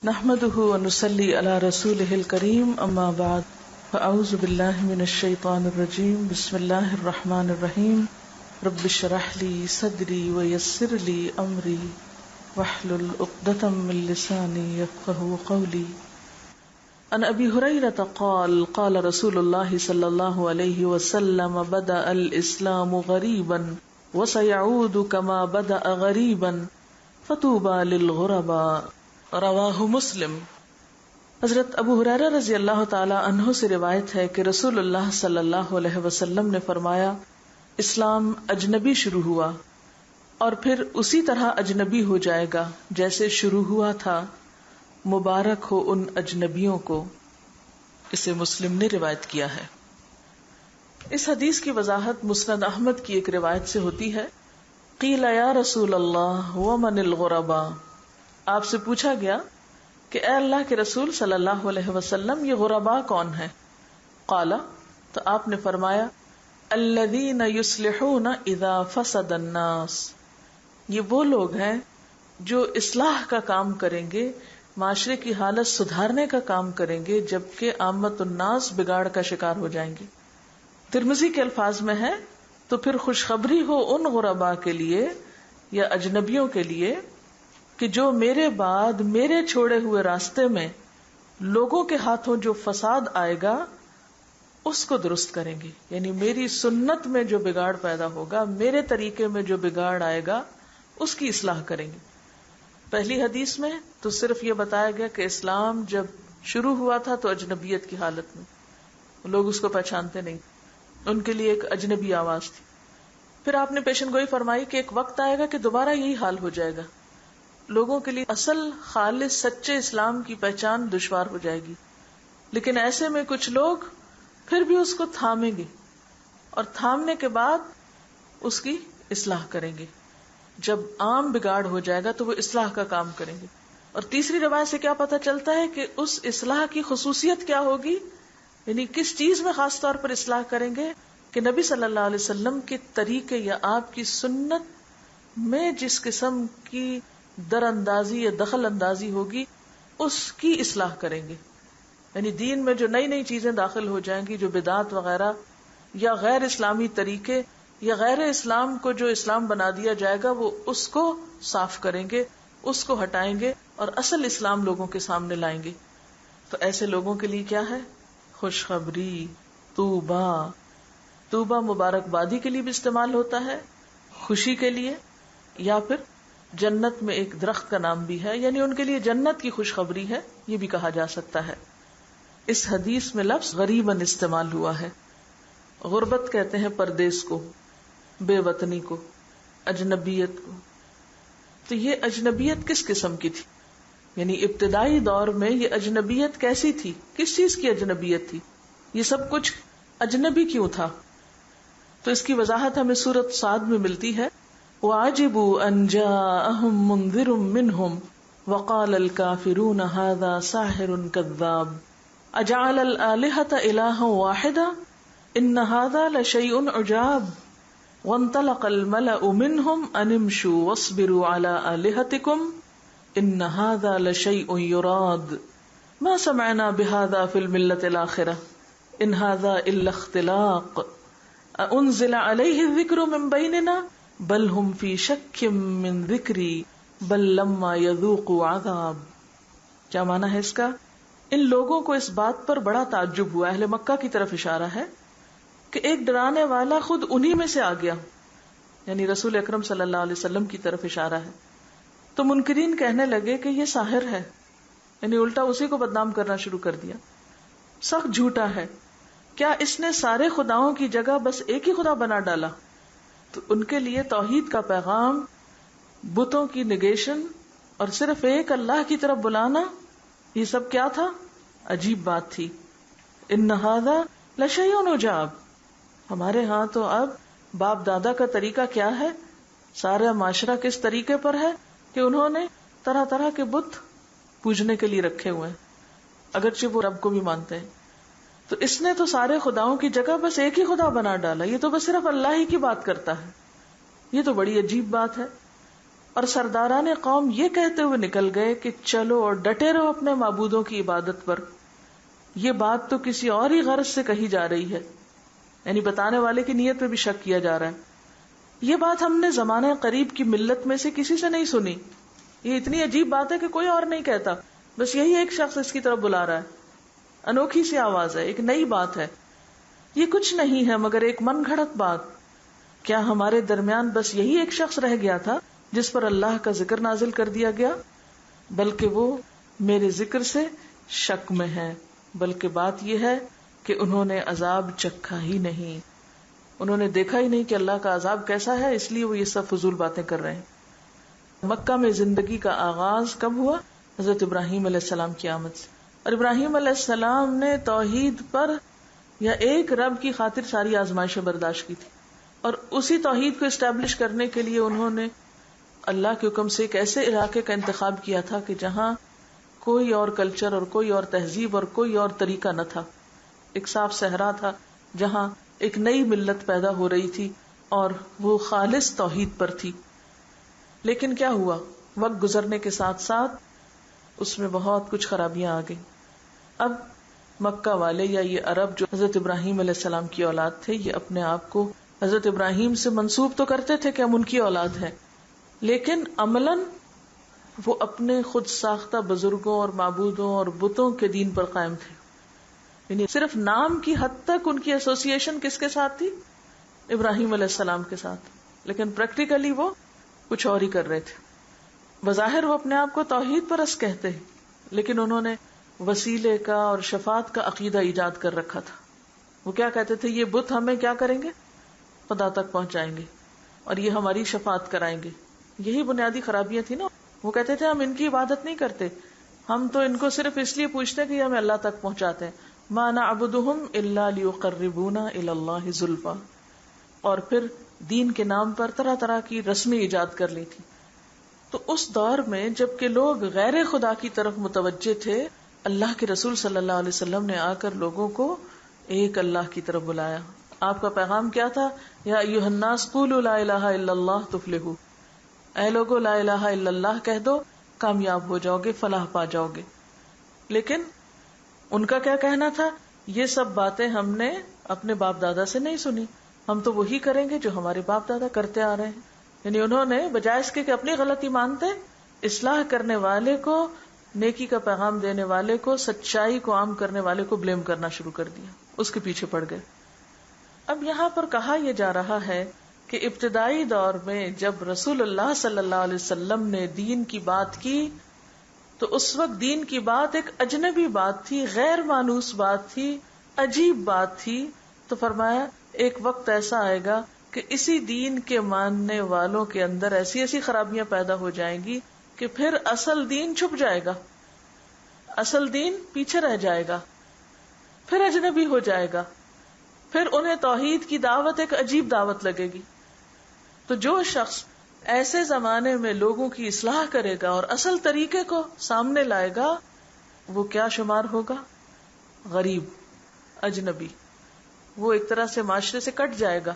نحمده ونصلي على رسوله الكريم اما بعد فاعوذ بالله من الشيطان الرجيم بسم الله الرحمن الرحيم رب اشرح لي صدري ويسر لي امري واحلل عقدة من لساني يفقهوا قولي. عن ابي هريرة قال قال رسول الله صلى الله عليه وسلم بدأ الاسلام غريبا وسيعود كما بدأ غريبا فطوبى للغرباء. رواہ مسلم. حضرت ابو ہریرہ رضی اللہ تعالی عنہ سے روایت ہے کہ رسول اللہ صلی اللہ علیہ وسلم نے فرمایا، اسلام اجنبی شروع ہوا اور پھر اسی طرح اجنبی ہو جائے گا جیسے شروع ہوا تھا، مبارک ہو ان اجنبیوں کو. اسے مسلم نے روایت کیا ہے. اس حدیث کی وضاحت مسند احمد کی ایک روایت سے ہوتی ہے. قیل یا رسول اللہ ومن الغرباء، آپ سے پوچھا گیا کہ اے اللہ کے رسول صلی اللہ علیہ وسلم یہ غرباء کون ہیں؟ قال، تو آپ نے فرمایا الذین یصلحون اذا فسد الناس، یہ وہ لوگ ہیں جو اصلاح کا کام کریں گے، معاشرے کی حالت سدھارنے کا کام کریں گے جبکہ عامت الناس بگاڑ کا شکار ہو جائیں گے. ترمذی کے الفاظ میں ہے تو پھر خوشخبری ہو ان غرباء کے لیے یا اجنبیوں کے لیے کہ جو میرے بعد میرے چھوڑے ہوئے راستے میں لوگوں کے ہاتھوں جو فساد آئے گا اس کو درست کریں گے. یعنی میری سنت میں جو بگاڑ پیدا ہوگا، میرے طریقے میں جو بگاڑ آئے گا اس کی اصلاح کریں گے. پہلی حدیث میں تو صرف یہ بتایا گیا کہ اسلام جب شروع ہوا تھا تو اجنبیت کی حالت میں، لوگ اس کو پہچانتے نہیں، ان کے لیے ایک اجنبی آواز تھی. پھر آپ نے پیشن گوئی فرمائی کہ ایک وقت آئے گا کہ دوبارہ یہی حال ہو جائے گا، لوگوں کے لیے اصل خالص سچے اسلام کی پہچان دشوار ہو جائے گی. لیکن ایسے میں کچھ لوگ پھر بھی اس کو تھامیں گے اور تھامنے کے بعد اس کی اصلاح کریں گے. جب عام بگاڑ ہو جائے گا تو وہ اصلاح کا کام کریں گے. اور تیسری روایت سے کیا پتہ چلتا ہے کہ اس اصلاح کی خصوصیت کیا ہوگی، یعنی کس چیز میں خاص طور پر اصلاح کریں گے کہ نبی صلی اللہ علیہ وسلم کے طریقے یا آپ کی سنت میں جس قسم کی در اندازی یا دخل اندازی ہوگی اس کی اصلاح کریں گے. یعنی دین میں جو نئی نئی چیزیں داخل ہو جائیں گی، جو بدعات وغیرہ یا غیر اسلامی طریقے یا غیر اسلام کو جو اسلام بنا دیا جائے گا، وہ اس کو صاف کریں گے، اس کو ہٹائیں گے اور اصل اسلام لوگوں کے سامنے لائیں گے. تو ایسے لوگوں کے لیے کیا ہے؟ خوشخبری، طوبا. طوبا مبارکبادی کے لیے بھی استعمال ہوتا ہے، خوشی کے لیے، یا پھر جنت میں ایک درخت کا نام بھی ہے، یعنی ان کے لیے جنت کی خوشخبری ہے، یہ بھی کہا جا سکتا ہے. اس حدیث میں لفظ غریباً استعمال ہوا ہے. غربت کہتے ہیں پردیس کو، بے وطنی کو، اجنبیت کو. تو یہ اجنبیت کس قسم کی تھی؟ یعنی ابتدائی دور میں یہ اجنبیت کیسی تھی؟ کس چیز کی اجنبیت تھی؟ یہ سب کچھ اجنبی کیوں تھا؟ تو اس کی وضاحت ہمیں سورۃ صاد میں ملتی ہے. وَعَجِبُوا أَن جَاءَهُم مُنذِرٌ مِّنْهُمْ وَقَالَ الْكَافِرُونَ هَذَا سَاحِرٌ كَذَّابٌ أَجَعَلَ الْآلِهَةَ إِلَٰهًا وَاحِدًا إِنَّ هَذَا لَشَيْءٌ عُجَابٌ وَانطَلَقَ الْمَلَأُ مِنْهُمْ أَنِ امْشُوا وَاصْبِرُوا عَلَىٰ آلِهَتِكُمْ إِنَّ هَذَا لَشَيْءٌ يُرَادُ مَا سَمِعْنَا بِهَذَا فِي الْمِلَّةِ الْآخِرَةِ إِنْ هَذَا إِلَّا اخْتِلَاقٌ أَأُنزِلَ عَلَيْهِ الذِّكْرُ مِن بَيْنِنَا بل ہم فی شک من ذکری بل لما یذوقوا عذاب. کیا معنی ہے اس کا؟ ان لوگوں کو اس بات پر بڑا تعجب ہوا، اہل مکہ کی طرف اشارہ ہے، کہ ایک ڈرانے والا خود انہی میں سے آ گیا، یعنی رسول اکرم صلی اللہ علیہ وسلم کی طرف اشارہ ہے. تو منکرین کہنے لگے کہ یہ ساحر ہے، یعنی الٹا اسی کو بدنام کرنا شروع کر دیا، سخت جھوٹا ہے. کیا اس نے سارے خداؤں کی جگہ بس ایک ہی خدا بنا ڈالا؟ تو ان کے لیے توحید کا پیغام، بتوں کی نگیشن اور صرف ایک اللہ کی طرف بلانا، یہ سب کیا تھا؟ عجیب بات تھی. ان ھذا لشیء عجاب. ہمارے ہاں تو اب باپ دادا کا طریقہ کیا ہے، سارا معاشرہ کس طریقے پر ہے کہ انہوں نے طرح طرح کے بت پوجنے کے لیے رکھے ہوئے ہیں، اگرچہ وہ رب کو بھی مانتے ہیں. تو اس نے تو سارے خداؤں کی جگہ بس ایک ہی خدا بنا ڈالا، یہ تو بس صرف اللہ ہی کی بات کرتا ہے. یہ تو بڑی عجیب بات ہے. اور سرداران قوم یہ کہتے ہوئے نکل گئے کہ چلو اور ڈٹے رہو اپنے معبودوں کی عبادت پر، یہ بات تو کسی اور ہی غرض سے کہی جا رہی ہے، یعنی بتانے والے کی نیت پہ بھی شک کیا جا رہا ہے۔ یہ بات ہم نے زمانہ قریب کی ملت میں سے کسی سے نہیں سنی، یہ اتنی عجیب بات ہے کہ کوئی اور نہیں کہتا، بس یہی ایک شخص اس کی طرف بلا رہا ہے، انوکھی سی آواز ہے، ایک نئی بات ہے، یہ کچھ نہیں ہے مگر ایک من گھڑت بات۔ کیا ہمارے درمیان بس یہی ایک شخص رہ گیا تھا جس پر اللہ کا ذکر نازل کر دیا گیا؟ بلکہ وہ میرے ذکر سے شک میں ہے، بلکہ بات یہ ہے کہ انہوں نے عذاب چکھا ہی نہیں، انہوں نے دیکھا ہی نہیں کہ اللہ کا عذاب کیسا ہے، اس لیے وہ یہ سب فضول باتیں کر رہے ہیں۔ مکہ میں زندگی کا آغاز کب ہوا؟ حضرت ابراہیم علیہ السلام کی آمد سے، اور ابراہیم علیہ السلام نے توحید پر یا ایک رب کی خاطر ساری آزمائشیں برداشت کی تھی، اور اسی توحید کو اسٹیبلش کرنے کے لیے انہوں نے اللہ کے حکم سے ایک ایسے علاقے کا انتخاب کیا تھا کہ جہاں کوئی اور کلچر اور کوئی اور تہذیب اور کوئی اور طریقہ نہ تھا، ایک صاف صحرا تھا جہاں ایک نئی ملت پیدا ہو رہی تھی اور وہ خالص توحید پر تھی۔ لیکن کیا ہوا؟ وقت گزرنے کے ساتھ ساتھ اس میں بہت کچھ خرابیاں آ گئیں۔ اب مکہ والے یا یہ عرب جو حضرت ابراہیم علیہ السلام کی اولاد تھے، یہ اپنے آپ کو حضرت ابراہیم سے منسوب تو کرتے تھے کہ ہم ان کی اولاد ہیں، لیکن عملاً وہ اپنے خود ساختہ بزرگوں اور معبودوں اور بتوں کے دین پر قائم تھے، یعنی صرف نام کی حد تک ان کی ایسوسیشن کس کے ساتھ تھی؟ ابراہیم علیہ السلام کے ساتھ، لیکن پریکٹیکلی وہ کچھ اور ہی کر رہے تھے۔ بظاہر وہ اپنے آپ کو توحید پرست کہتے ہیں، لیکن انہوں نے وسیلے کا اور شفاعت کا عقیدہ ایجاد کر رکھا تھا۔ وہ کیا کہتے تھے؟ یہ بت ہمیں کیا کریں گے؟ خدا تک پہنچائیں گے، اور یہ ہماری شفاعت کرائیں گے۔ یہی بنیادی خرابیاں تھی نا۔ وہ کہتے تھے ہم ان کی عبادت نہیں کرتے، ہم تو ان کو صرف اس لیے پوچھتے ہیں کہ یہ ہمیں اللہ تک پہنچاتے ہیں۔ ما نعبدہم الا لیقربونا الی اللہ زلفی، اور پھر دین کے نام پر طرح طرح کی رسمیں ایجاد کر لی تھی۔ تو اس دور میں جب کہ لوگ غیر خدا کی طرف متوجہ تھے، اللہ کے رسول صلی اللہ علیہ وسلم نے آ کر لوگوں کو ایک اللہ کی طرف بلایا۔ آپ کا پیغام کیا تھا؟ یا ایھا الناس قولوا لا الہ الا اللہ تفلحوا، اے لوگو لا الہ الا اللہ کہہ دو، کامیاب ہو جاؤ گے، فلاح پا جاؤ گے۔ لیکن ان کا کیا کہنا تھا؟ یہ سب باتیں ہم نے اپنے باپ دادا سے نہیں سنی، ہم تو وہی کریں گے جو ہمارے باپ دادا کرتے آ رہے ہیں۔ یعنی انہوں نے بجائے اس کے کہ اپنی غلطی مانتے، اصلاح کرنے والے کو، نیکی کا پیغام دینے والے کو، سچائی کو عام کرنے والے کو بلیم کرنا شروع کر دیا، اس کے پیچھے پڑ گئے۔ اب یہاں پر کہا یہ جا رہا ہے کہ ابتدائی دور میں جب رسول اللہ صلی اللہ علیہ وسلم نے دین کی بات کی تو اس وقت دین کی بات ایک اجنبی بات تھی، غیر مانوس بات تھی، عجیب بات تھی۔ تو فرمایا ایک وقت ایسا آئے گا کہ اسی دین کے ماننے والوں کے اندر ایسی ایسی خرابیاں پیدا ہو جائیں گی کہ پھر اصل دین چھپ جائے گا، اصل دین پیچھے رہ جائے گا، پھر اجنبی ہو جائے گا، پھر انہیں توحید کی دعوت ایک عجیب دعوت لگے گی۔ تو جو شخص ایسے زمانے میں لوگوں کی اصلاح کرے گا اور اصل طریقے کو سامنے لائے گا، وہ کیا شمار ہوگا؟ غریب، اجنبی۔ وہ ایک طرح سے معاشرے سے کٹ جائے گا،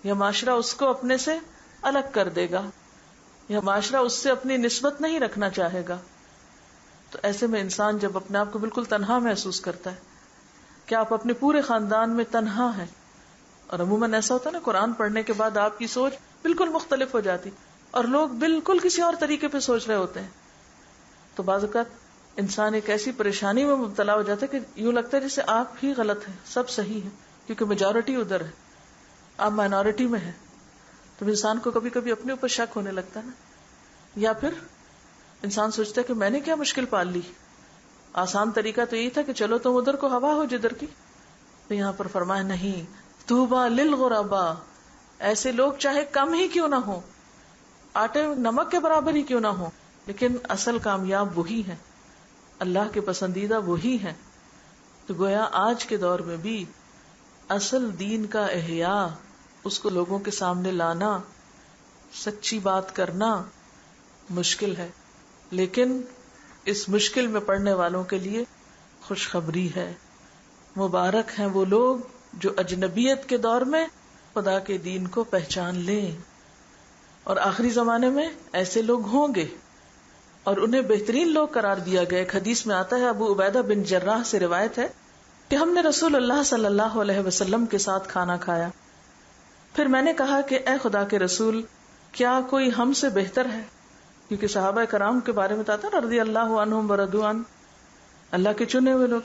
یا معاشرہ اس کو اپنے سے الگ کر دے گا، یا معاشرہ اس سے اپنی نسبت نہیں رکھنا چاہے گا۔ تو ایسے میں انسان جب اپنے آپ کو بالکل تنہا محسوس کرتا ہے کہ آپ اپنے پورے خاندان میں تنہا ہیں، اور عموماً ایسا ہوتا ہے نا، قرآن پڑھنے کے بعد آپ کی سوچ بالکل مختلف ہو جاتی اور لوگ بالکل کسی اور طریقے پہ سوچ رہے ہوتے ہیں، تو بعض اوقات انسان ایک ایسی پریشانی میں مبتلا ہو جاتا ہے کہ یوں لگتا ہے جیسے آپ ہی غلط ہیں، سب صحیح ہے، کیونکہ میجورٹی ادھر ہے، آپ مائنورٹی میں ہیں۔ تو انسان کو کبھی کبھی اپنے اوپر شک ہونے لگتا ہے نا، یا پھر انسان سوچتا ہے کہ میں نے کیا مشکل پال لی، آسان طریقہ تو یہی تھا کہ چلو تم ادھر کو ہوا ہو جدھر کی۔ تو یہاں پر فرمایا نہیں، طوبیٰ للغرباء، ایسے لوگ چاہے کم ہی کیوں نہ ہو، آٹے نمک کے برابر ہی کیوں نہ ہو، لیکن اصل کامیاب وہی ہیں، اللہ کے پسندیدہ وہی ہیں۔ تو گویا آج کے دور میں بھی اصل دین کا احیاء، اس کو لوگوں کے سامنے لانا، سچی بات کرنا مشکل ہے، لیکن اس مشکل میں پڑنے والوں کے لیے خوشخبری ہے، مبارک ہیں وہ لوگ جو اجنبیت کے دور میں خدا کے دین کو پہچان لیں اور آخری زمانے میں ایسے لوگ ہوں گے اور انہیں بہترین لوگ قرار دیا گیا. ایک حدیث میں آتا ہے، ابو عبیدہ بن جراح سے روایت ہے کہ ہم نے رسول اللہ صلی اللہ علیہ وسلم کے ساتھ کھانا کھایا. پھر میں نے کہا کہ اے خدا کے رسول، کیا کوئی ہم سے بہتر ہے؟ کیونکہ صحابہ کرام کے بارے میں آتا ہے رضی اللہ عنہم ورضوا عنہ، اللہ کے چنے ہوئے لوگ.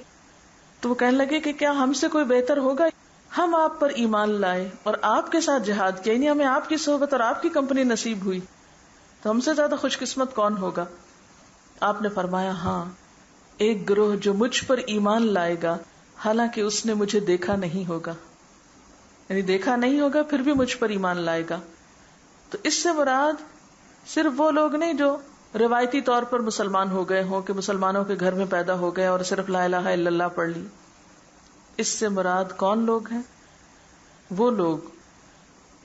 تو وہ کہنے لگے کہ کیا ہم سے کوئی بہتر ہوگا؟ ہم آپ پر ایمان لائے اور آپ کے ساتھ جہاد کیا، یعنی ہمیں آپ کی صحبت اور آپ کی کمپنی نصیب ہوئی، تو ہم سے زیادہ خوش قسمت کون ہوگا؟ آپ نے فرمایا، ہاں، ایک گروہ جو مجھ پر ایمان لائے گا حالانکہ اس نے مجھے دیکھا نہیں ہوگا، یعنی دیکھا نہیں ہوگا پھر بھی مجھ پر ایمان لائے گا. تو اس سے مراد صرف وہ لوگ نہیں جو روایتی طور پر مسلمان ہو گئے ہوں کہ مسلمانوں کے گھر میں پیدا ہو گئے اور صرف لا الہ الا اللہ پڑھ لی. اس سے مراد کون لوگ ہیں؟ وہ لوگ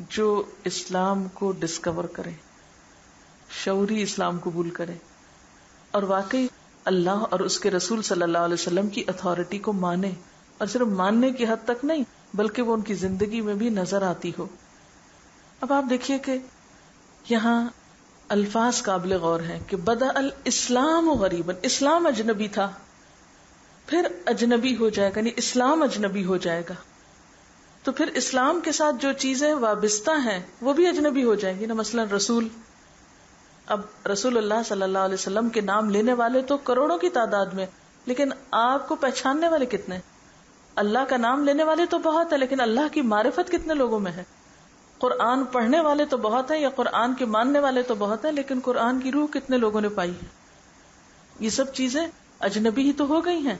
جو اسلام کو ڈسکور کریں، شعوری اسلام قبول کریں اور واقعی اللہ اور اس کے رسول صلی اللہ علیہ وسلم کی اتھارٹی کو مانے، اور صرف ماننے کی حد تک نہیں بلکہ وہ ان کی زندگی میں بھی نظر آتی ہو. اب آپ دیکھیے کہ یہاں الفاظ قابل غور ہیں کہ بدأ الاسلام غریبا، اسلام اجنبی تھا، پھر اجنبی ہو جائے گا، یعنی اسلام اجنبی ہو جائے گا، تو پھر اسلام کے ساتھ جو چیزیں وابستہ ہیں وہ بھی اجنبی ہو جائیں گی نا. مثلا رسول، اب رسول اللہ صلی اللہ علیہ وسلم کے نام لینے والے تو کروڑوں کی تعداد میں، لیکن آپ کو پہچاننے والے کتنے؟ اللہ کا نام لینے والے تو بہت ہے لیکن اللہ کی معرفت کتنے لوگوں میں ہے؟ قرآن پڑھنے والے تو بہت ہیں یا قرآن کے ماننے والے تو بہت ہیں، لیکن قرآن کی روح کتنے لوگوں نے پائی ہے؟ یہ سب چیزیں اجنبی ہی تو ہو گئی ہیں.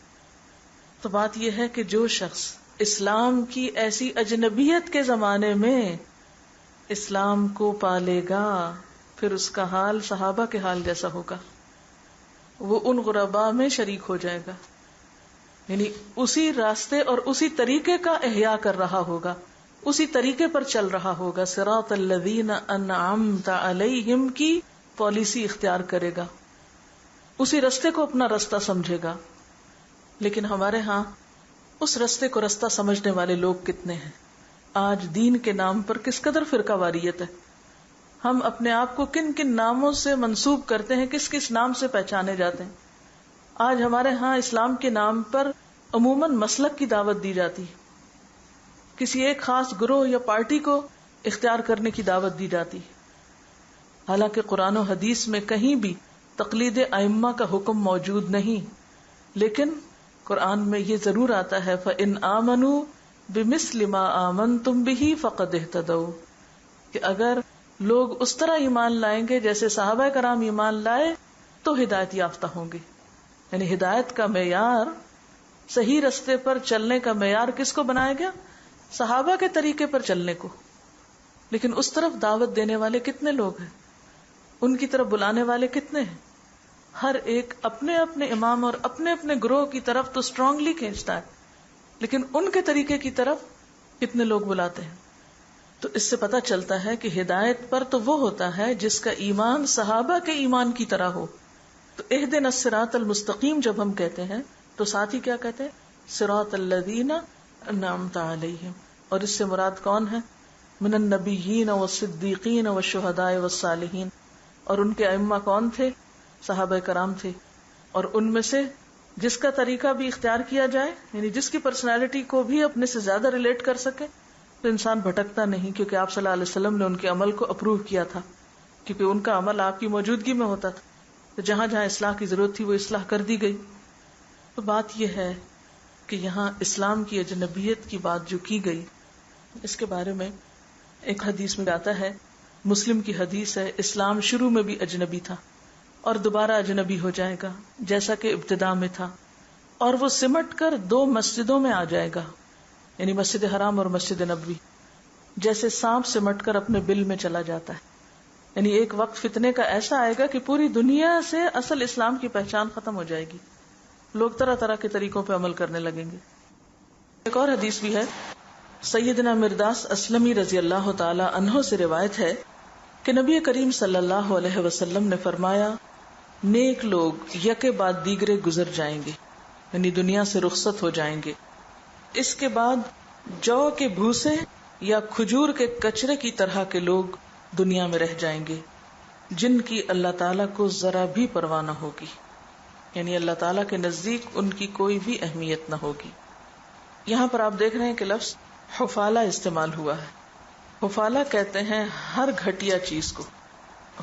تو بات یہ ہے کہ جو شخص اسلام کی ایسی اجنبیت کے زمانے میں اسلام کو پالے گا پھر اس کا حال صحابہ کے حال جیسا ہوگا، وہ ان غرباء میں شریک ہو جائے گا، یعنی اسی راستے اور اسی طریقے کا احیاء کر رہا ہوگا، اسی طریقے پر چل رہا ہوگا. صراط الذین انعمت علیہم کی پالیسی اختیار کرے گا، اسی راستے کو اپنا راستہ سمجھے گا. لیکن ہمارے ہاں اس راستے کو راستہ سمجھنے والے لوگ کتنے ہیں؟ آج دین کے نام پر کس قدر فرقہ واریت ہے، ہم اپنے آپ کو کن کن ناموں سے منسوب کرتے ہیں، کس کس نام سے پہچانے جاتے ہیں. آج ہمارے ہاں اسلام کے نام پر عموماً مسلک کی دعوت دی جاتی ہے، کسی ایک خاص گروہ یا پارٹی کو اختیار کرنے کی دعوت دی جاتی ہے، حالانکہ قرآن و حدیث میں کہیں بھی تقلید ائمہ کا حکم موجود نہیں. لیکن قرآن میں یہ ضرور آتا ہے فَإِنْ آمَنُوا بِمِثْلِ مَا آمَنْتُمْ بِهِ فَقَدْ اهْتَدَوْا، کہ اگر لوگ اس طرح ایمان لائیں گے جیسے صحابہ کرام ایمان لائے تو ہدایت یافتہ ہوں گے. یعنی ہدایت کا معیار، صحیح رستے پر چلنے کا معیار کس کو بنایا گیا؟ صحابہ کے طریقے پر چلنے کو. لیکن اس طرف دعوت دینے والے کتنے لوگ ہیں، ان کی طرف بلانے والے کتنے ہیں؟ ہر ایک اپنے اپنے امام اور اپنے اپنے گروہ کی طرف تو اسٹرانگلی کھینچتا ہے، لیکن ان کے طریقے کی طرف کتنے لوگ بلاتے ہیں؟ تو اس سے پتہ چلتا ہے کہ ہدایت پر تو وہ ہوتا ہے جس کا ایمان صحابہ کے ایمان کی طرح ہو. تو اہدنا الصراط المستقیم جب ہم کہتے ہیں تو ساتھ ہی کیا کہتے ہیں؟ صراط الذین انعمت علیہم. اور اس سے مراد کون ہے؟ من النبیین والصدیقین والشہداء والصالحین. اور ان کے ائمہ کون تھے؟ صحابہ کرام تھے. اور ان میں سے جس کا طریقہ بھی اختیار کیا جائے، یعنی جس کی پرسنالٹی کو بھی اپنے سے زیادہ ریلیٹ کر سکے، تو انسان بھٹکتا نہیں، کیونکہ آپ صلی اللہ علیہ وسلم نے ان کے عمل کو اپروو کیا تھا، کیونکہ ان کا عمل آپ کی موجودگی میں ہوتا تھا. تو جہاں جہاں اصلاح کی ضرورت تھی وہ اصلاح کر دی گئی. تو بات یہ ہے کہ یہاں اسلام کی اجنبیت کی بات جو کی گئی، اس کے بارے میں ایک حدیث میں آتا ہے، مسلم کی حدیث ہے، اسلام شروع میں بھی اجنبی تھا اور دوبارہ اجنبی ہو جائے گا جیسا کہ ابتدا میں تھا، اور وہ سمٹ کر 2 مسجدوں میں آ جائے گا، یعنی مسجد حرام اور مسجد نبوی، جیسے سانپ سمٹ کر اپنے بل میں چلا جاتا ہے. یعنی ایک وقت فتنے کا ایسا آئے گا کہ پوری دنیا سے اصل اسلام کی پہچان ختم ہو جائے گی، لوگ طرح طرح کے طریقوں پہ عمل کرنے لگیں گے. ایک اور حدیث بھی ہے، سیدنا مرداس اسلمی رضی اللہ تعالی عنہ سے روایت ہے کہ نبی کریم صلی اللہ علیہ وسلم نے فرمایا، نیک لوگ یکے بعد دیگرے گزر جائیں گے، یعنی دنیا سے رخصت ہو جائیں گے. اس کے بعد جو کے بھوسے یا کھجور کے کچرے کی طرح کے لوگ دنیا میں رہ جائیں گے جن کی اللہ تعالیٰ کو ذرا بھی پرواہ نہ ہوگی، یعنی اللہ تعالیٰ کے نزدیک ان کی کوئی بھی اہمیت نہ ہوگی۔ یہاں پر آپ دیکھ رہے ہیں کہ لفظ حفالہ استعمال ہوا ہے۔ حفالہ کہتے ہیں ہر گھٹیا چیز کو۔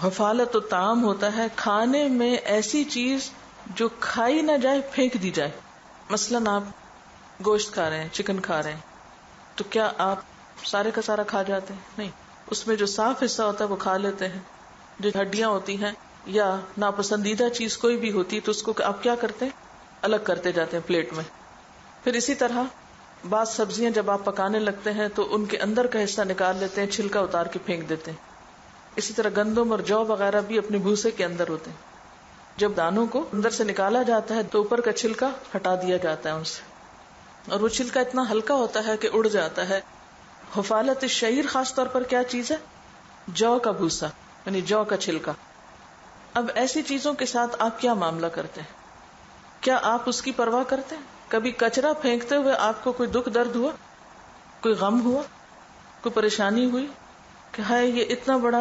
حفالہ تو طعام ہوتا ہے، کھانے میں ایسی چیز جو کھائی نہ جائے، پھینک دی جائے۔ مثلاً آپ گوشت کھا رہے ہیں، چکن کھا رہے ہیں، تو کیا آپ سارے کا سارا کھا جاتے ہیں؟ نہیں، اس میں جو صاف حصہ ہوتا ہے وہ کھا لیتے ہیں۔ جو ہڈیاں ہوتی ہیں یا ناپسندیدہ چیز کوئی بھی ہوتی ہے تو اس کو آپ کیا کرتے ہیں؟ الگ کرتے جاتے ہیں پلیٹ میں۔ پھر اسی طرح بعض سبزیاں جب آپ پکانے لگتے ہیں تو ان کے اندر کا حصہ نکال لیتے ہیں، چھلکا اتار کے پھینک دیتے ہیں۔ اسی طرح گندم اور جو وغیرہ بھی اپنے بھوسے کے اندر ہوتے ہیں، جب دانوں کو اندر سے نکالا جاتا ہے تو اوپر کا چھلکا ہٹا دیا جاتا ہے ان سے، اور وہ چھلکا اتنا ہلکا ہوتا ہے کہ اڑ جاتا ہے۔ حفالت الشعیر خاص طور پر کیا چیز ہے؟ جو کا بھوسا، یعنی جو کا چھلکا۔ اب ایسی چیزوں کے ساتھ آپ کیا معاملہ کرتے ہیں؟ کیا آپ اس کی پرواہ کرتے ہیں؟ کبھی کچرا پھینکتے ہوئے آپ کو کوئی دکھ درد ہوا، کوئی غم ہوا، کوئی پریشانی ہوئی کہ ہائے یہ اتنا بڑا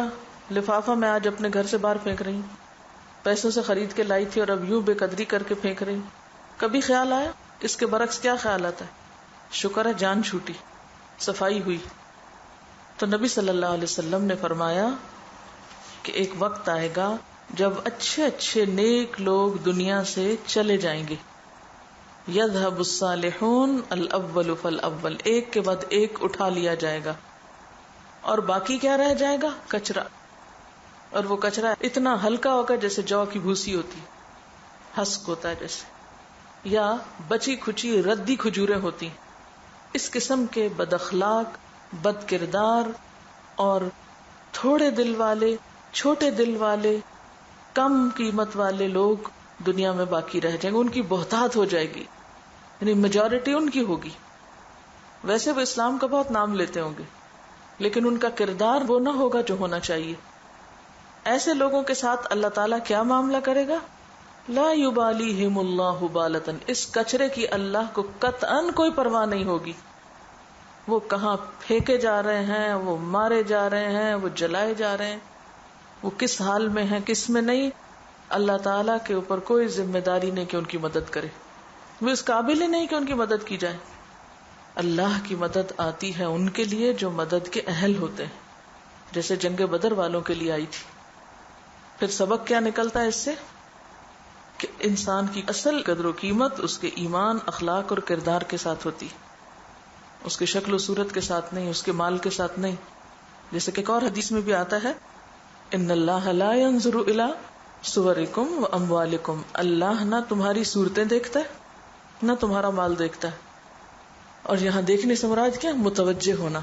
لفافہ میں آج اپنے گھر سے باہر پھینک رہی ہوں، پیسوں سے خرید کے لائی تھی اور اب یوں بے قدری کر کے پھینک رہی ہوں؟ کبھی خیال آیا؟ اس کے برعکس کیا خیال آتا ہے؟ شکر ہے جان چھوٹی، صفائی ہوئی۔ تو نبی صلی اللہ علیہ وسلم نے فرمایا کہ ایک وقت آئے گا جب اچھے اچھے نیک لوگ دنیا سے چلے جائیں گے۔ یذهب الصالحون الاول فالاول، ایک کے بعد ایک اٹھا لیا جائے گا، اور باقی کیا رہ جائے گا؟ کچرا۔ اور وہ کچرا اتنا ہلکا ہوگا جیسے جو کی بھوسی ہوتی، ہسک ہوتا ہے جیسے، یا بچی کھچی ردی کھجوریں ہوتی۔ اس قسم کے بد اخلاق، بد کردار اور تھوڑے دل والے، چھوٹے دل والے، کم قیمت والے لوگ دنیا میں باقی رہ جائیں گے، ان کی بہتات ہو جائے گی، یعنی میجورٹی ان کی ہوگی۔ ویسے وہ اسلام کا بہت نام لیتے ہوں گے لیکن ان کا کردار وہ نہ ہوگا جو ہونا چاہیے۔ ایسے لوگوں کے ساتھ اللہ تعالیٰ کیا معاملہ کرے گا؟ لا یبالیہم اللہ بالۃ، اس کچرے کی اللہ کو قطعاً کوئی پرواہ نہیں ہوگی۔ وہ کہاں پھینکے جا رہے ہیں، وہ مارے جا رہے ہیں، وہ جلائے جا رہے ہیں، وہ کس حال میں ہیں کس میں نہیں، اللہ تعالیٰ کے اوپر کوئی ذمہ داری نہیں کہ ان کی مدد کرے، وہ اس قابل ہی نہیں کہ ان کی مدد کی جائے۔ اللہ کی مدد آتی ہے ان کے لیے جو مدد کے اہل ہوتے ہیں، جیسے جنگ بدر والوں کے لیے آئی تھی۔ پھر سبق کیا نکلتا ہے اس سے؟ کہ انسان کی اصل قدر و قیمت اس کے ایمان، اخلاق اور کردار کے ساتھ ہوتی، اس کی شکل و صورت کے ساتھ نہیں، اس کے مال کے ساتھ نہیں۔ جیسے کہ ایک اور حدیث میں بھی آتا ہے، ان اللہ لا ينظر الى صورکم و اموالکم، اللہ نہ تمہاری صورتیں دیکھتا ہے نہ تمہارا مال دیکھتا ہے۔ اور یہاں دیکھنے سے مراد کیا؟ متوجہ ہونا۔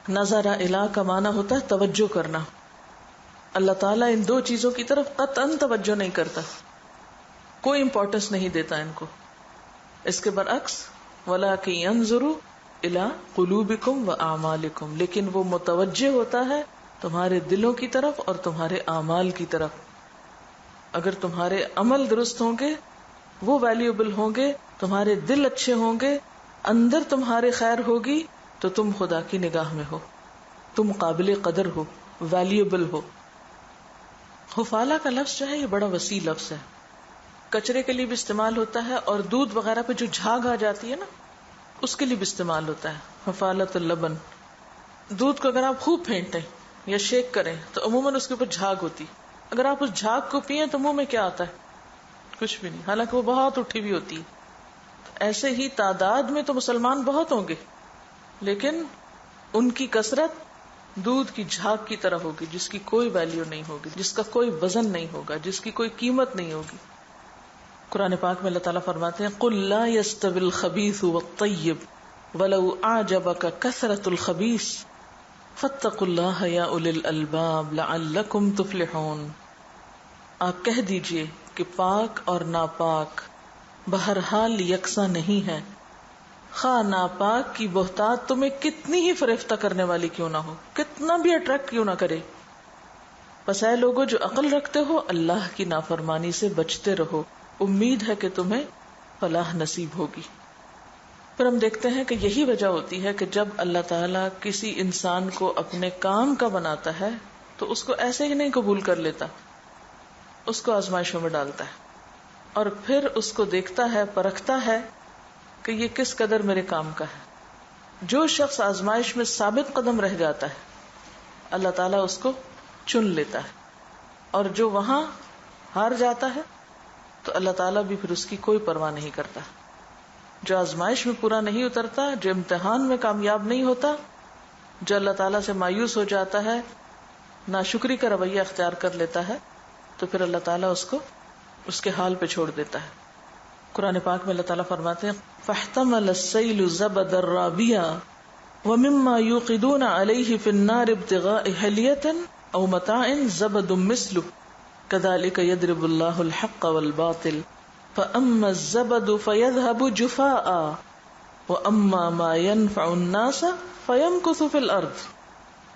نظر الہ کا معنی ہوتا ہے توجہ کرنا۔ اللہ تعالیٰ ان دو چیزوں کی طرف قطعاً توجہ نہیں کرتا، کوئی امپورٹنس نہیں دیتا ان کو۔ اس کے برعکس وَلَٰكِن يَنظُرُ إِلَىٰ قُلُوبِكُمْ وَأَعْمَالِكُمْ، لیکن وہ متوجہ ہوتا ہے تمہارے دلوں کی طرف اور تمہارے اعمال کی طرف۔ اگر تمہارے عمل درست ہوں گے، وہ ویلیوبل ہوں گے، تمہارے دل اچھے ہوں گے، اندر تمہارے خیر ہوگی، تو تم خدا کی نگاہ میں ہو، تم قابل قدر ہو، ویلیوبل ہو۔ حفالہ کا لفظ جو ہے یہ بڑا وسیع لفظ ہے، کچرے کے لیے بھی استعمال ہوتا ہے، اور دودھ وغیرہ پہ جو جھاگ آ جاتی ہے نا، اس کے لیے بھی استعمال ہوتا ہے۔ حفالۃ اللبن، دودھ کو اگر آپ خوب پھینٹیں یا شیک کریں تو عموماً اس کے اوپر جھاگ ہوتی، اگر آپ اس جھاگ کو پیئیں تو منہ میں کیا آتا ہے؟ کچھ بھی نہیں، حالانکہ وہ بہت اٹھی ہوئی ہوتی ہے۔ ایسے ہی تعداد میں تو مسلمان بہت ہوں گے لیکن ان کی کثرت دودھ کی جھاگ کی طرح ہوگی، جس کی کوئی ویلیو نہیں ہوگی، جس کا کوئی وزن نہیں ہوگا، جس کی کوئی قیمت نہیں ہوگی۔ قرآن پاک میں اللہ تعالیٰ فرماتے ہیں قُلْ لَا يَسْتَوِي الْخَبِيثُ وَالطَّيِّبُ وَلَوْ أَعْجَبَكَ كَثْرَةُ الْخَبِيثِ فَاتَّقُوا اللَّهَ يَا أُولِي الْأَلْبَابِ لَعَلَّكُمْ تُفْلِحُونَ، آپ کہہ دیجئے کہ پاک اور ناپاک بہرحال یکساں نہیں ہے، خواہ ناپاک کی بہتات تمہیں کتنی ہی فریفتہ کرنے والی کیوں نہ ہو، کتنا بھی اٹریکٹ کیوں نہ کرے۔ پس اے لوگو جو عقل رکھتے ہو، اللہ کی نافرمانی سے بچتے رہو، امید ہے کہ تمہیں فلاح نصیب ہوگی۔ پھر ہم دیکھتے ہیں کہ یہی وجہ ہوتی ہے کہ جب اللہ تعالیٰ کسی انسان کو اپنے کام کا بناتا ہے تو اس کو ایسے ہی نہیں قبول کر لیتا، اس کو آزمائشوں میں ڈالتا ہے اور پھر اس کو دیکھتا ہے، پرکھتا ہے کہ یہ کس قدر میرے کام کا ہے۔ جو شخص آزمائش میں ثابت قدم رہ جاتا ہے اللہ تعالیٰ اس کو چن لیتا ہے، اور جو وہاں ہار جاتا ہے تو اللہ تعالیٰ بھی پھر اس کی کوئی پرواہ نہیں کرتا۔ جو آزمائش میں پورا نہیں اترتا، جو امتحان میں کامیاب نہیں ہوتا، جو اللہ تعالیٰ سے مایوس ہو جاتا ہے، ناشکری کا رویہ اختیار کر لیتا ہے، تو پھر اللہ تعالیٰ اس کو اس کے حال پہ چھوڑ دیتا ہے۔ قرآن پاک میں اللہ تعالیٰ فرماتے ہیں فاحتمل السیل زبدا رابیا ومما یوقدون علیہ فی النار ابتغاء حلیۃ او متاع زبد مثلہ کذالک یضرب اللہ الحق والباطل فأما الزبد فيذهب جفاء وأما ما ينفع الناس فيمكث في الأرض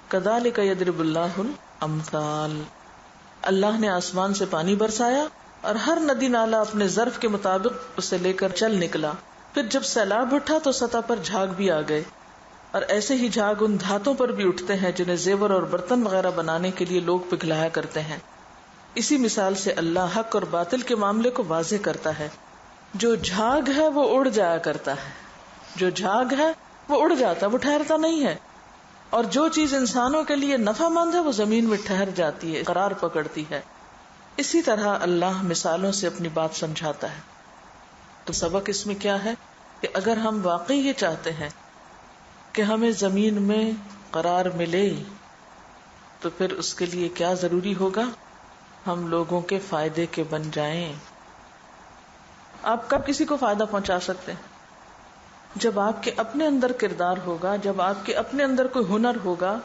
كذلك يضرب الله الأمثال۔ اللہ نے آسمان سے پانی برسایا اور ہر ندی نالا اپنے ظرف کے مطابق اسے لے کر چل نکلا، پھر جب سیلاب اٹھا تو سطح پر جھاگ بھی آ گئے، اور ایسے ہی جھاگ ان دھاتوں پر بھی اٹھتے ہیں جنہیں زیور اور برتن وغیرہ بنانے کے لیے لوگ پگھلایا کرتے ہیں۔ اسی مثال سے اللہ حق اور باطل کے معاملے کو واضح کرتا ہے۔ جو جھاگ ہے وہ اڑ جایا کرتا ہے، جو جھاگ ہے وہ اڑ جاتا ہے، وہ ٹھہرتا نہیں ہے، اور جو چیز انسانوں کے لیے نفع مند ہے وہ زمین میں ٹھہر جاتی ہے، قرار پکڑتی ہے۔ اسی طرح اللہ مثالوں سے اپنی بات سمجھاتا ہے۔ تو سبق اس میں کیا ہے کہ اگر ہم واقعی یہ چاہتے ہیں کہ ہمیں زمین میں قرار ملے تو پھر اس کے لیے کیا ضروری ہوگا؟ ہم لوگوں کے فائدے کے بن جائیں۔ آپ کب کسی کو فائدہ پہنچا سکتے ہیں؟ جب آپ کے اپنے اندر کردار ہوگا، جب آپ کے اپنے اندر کوئی ہنر ہوگا،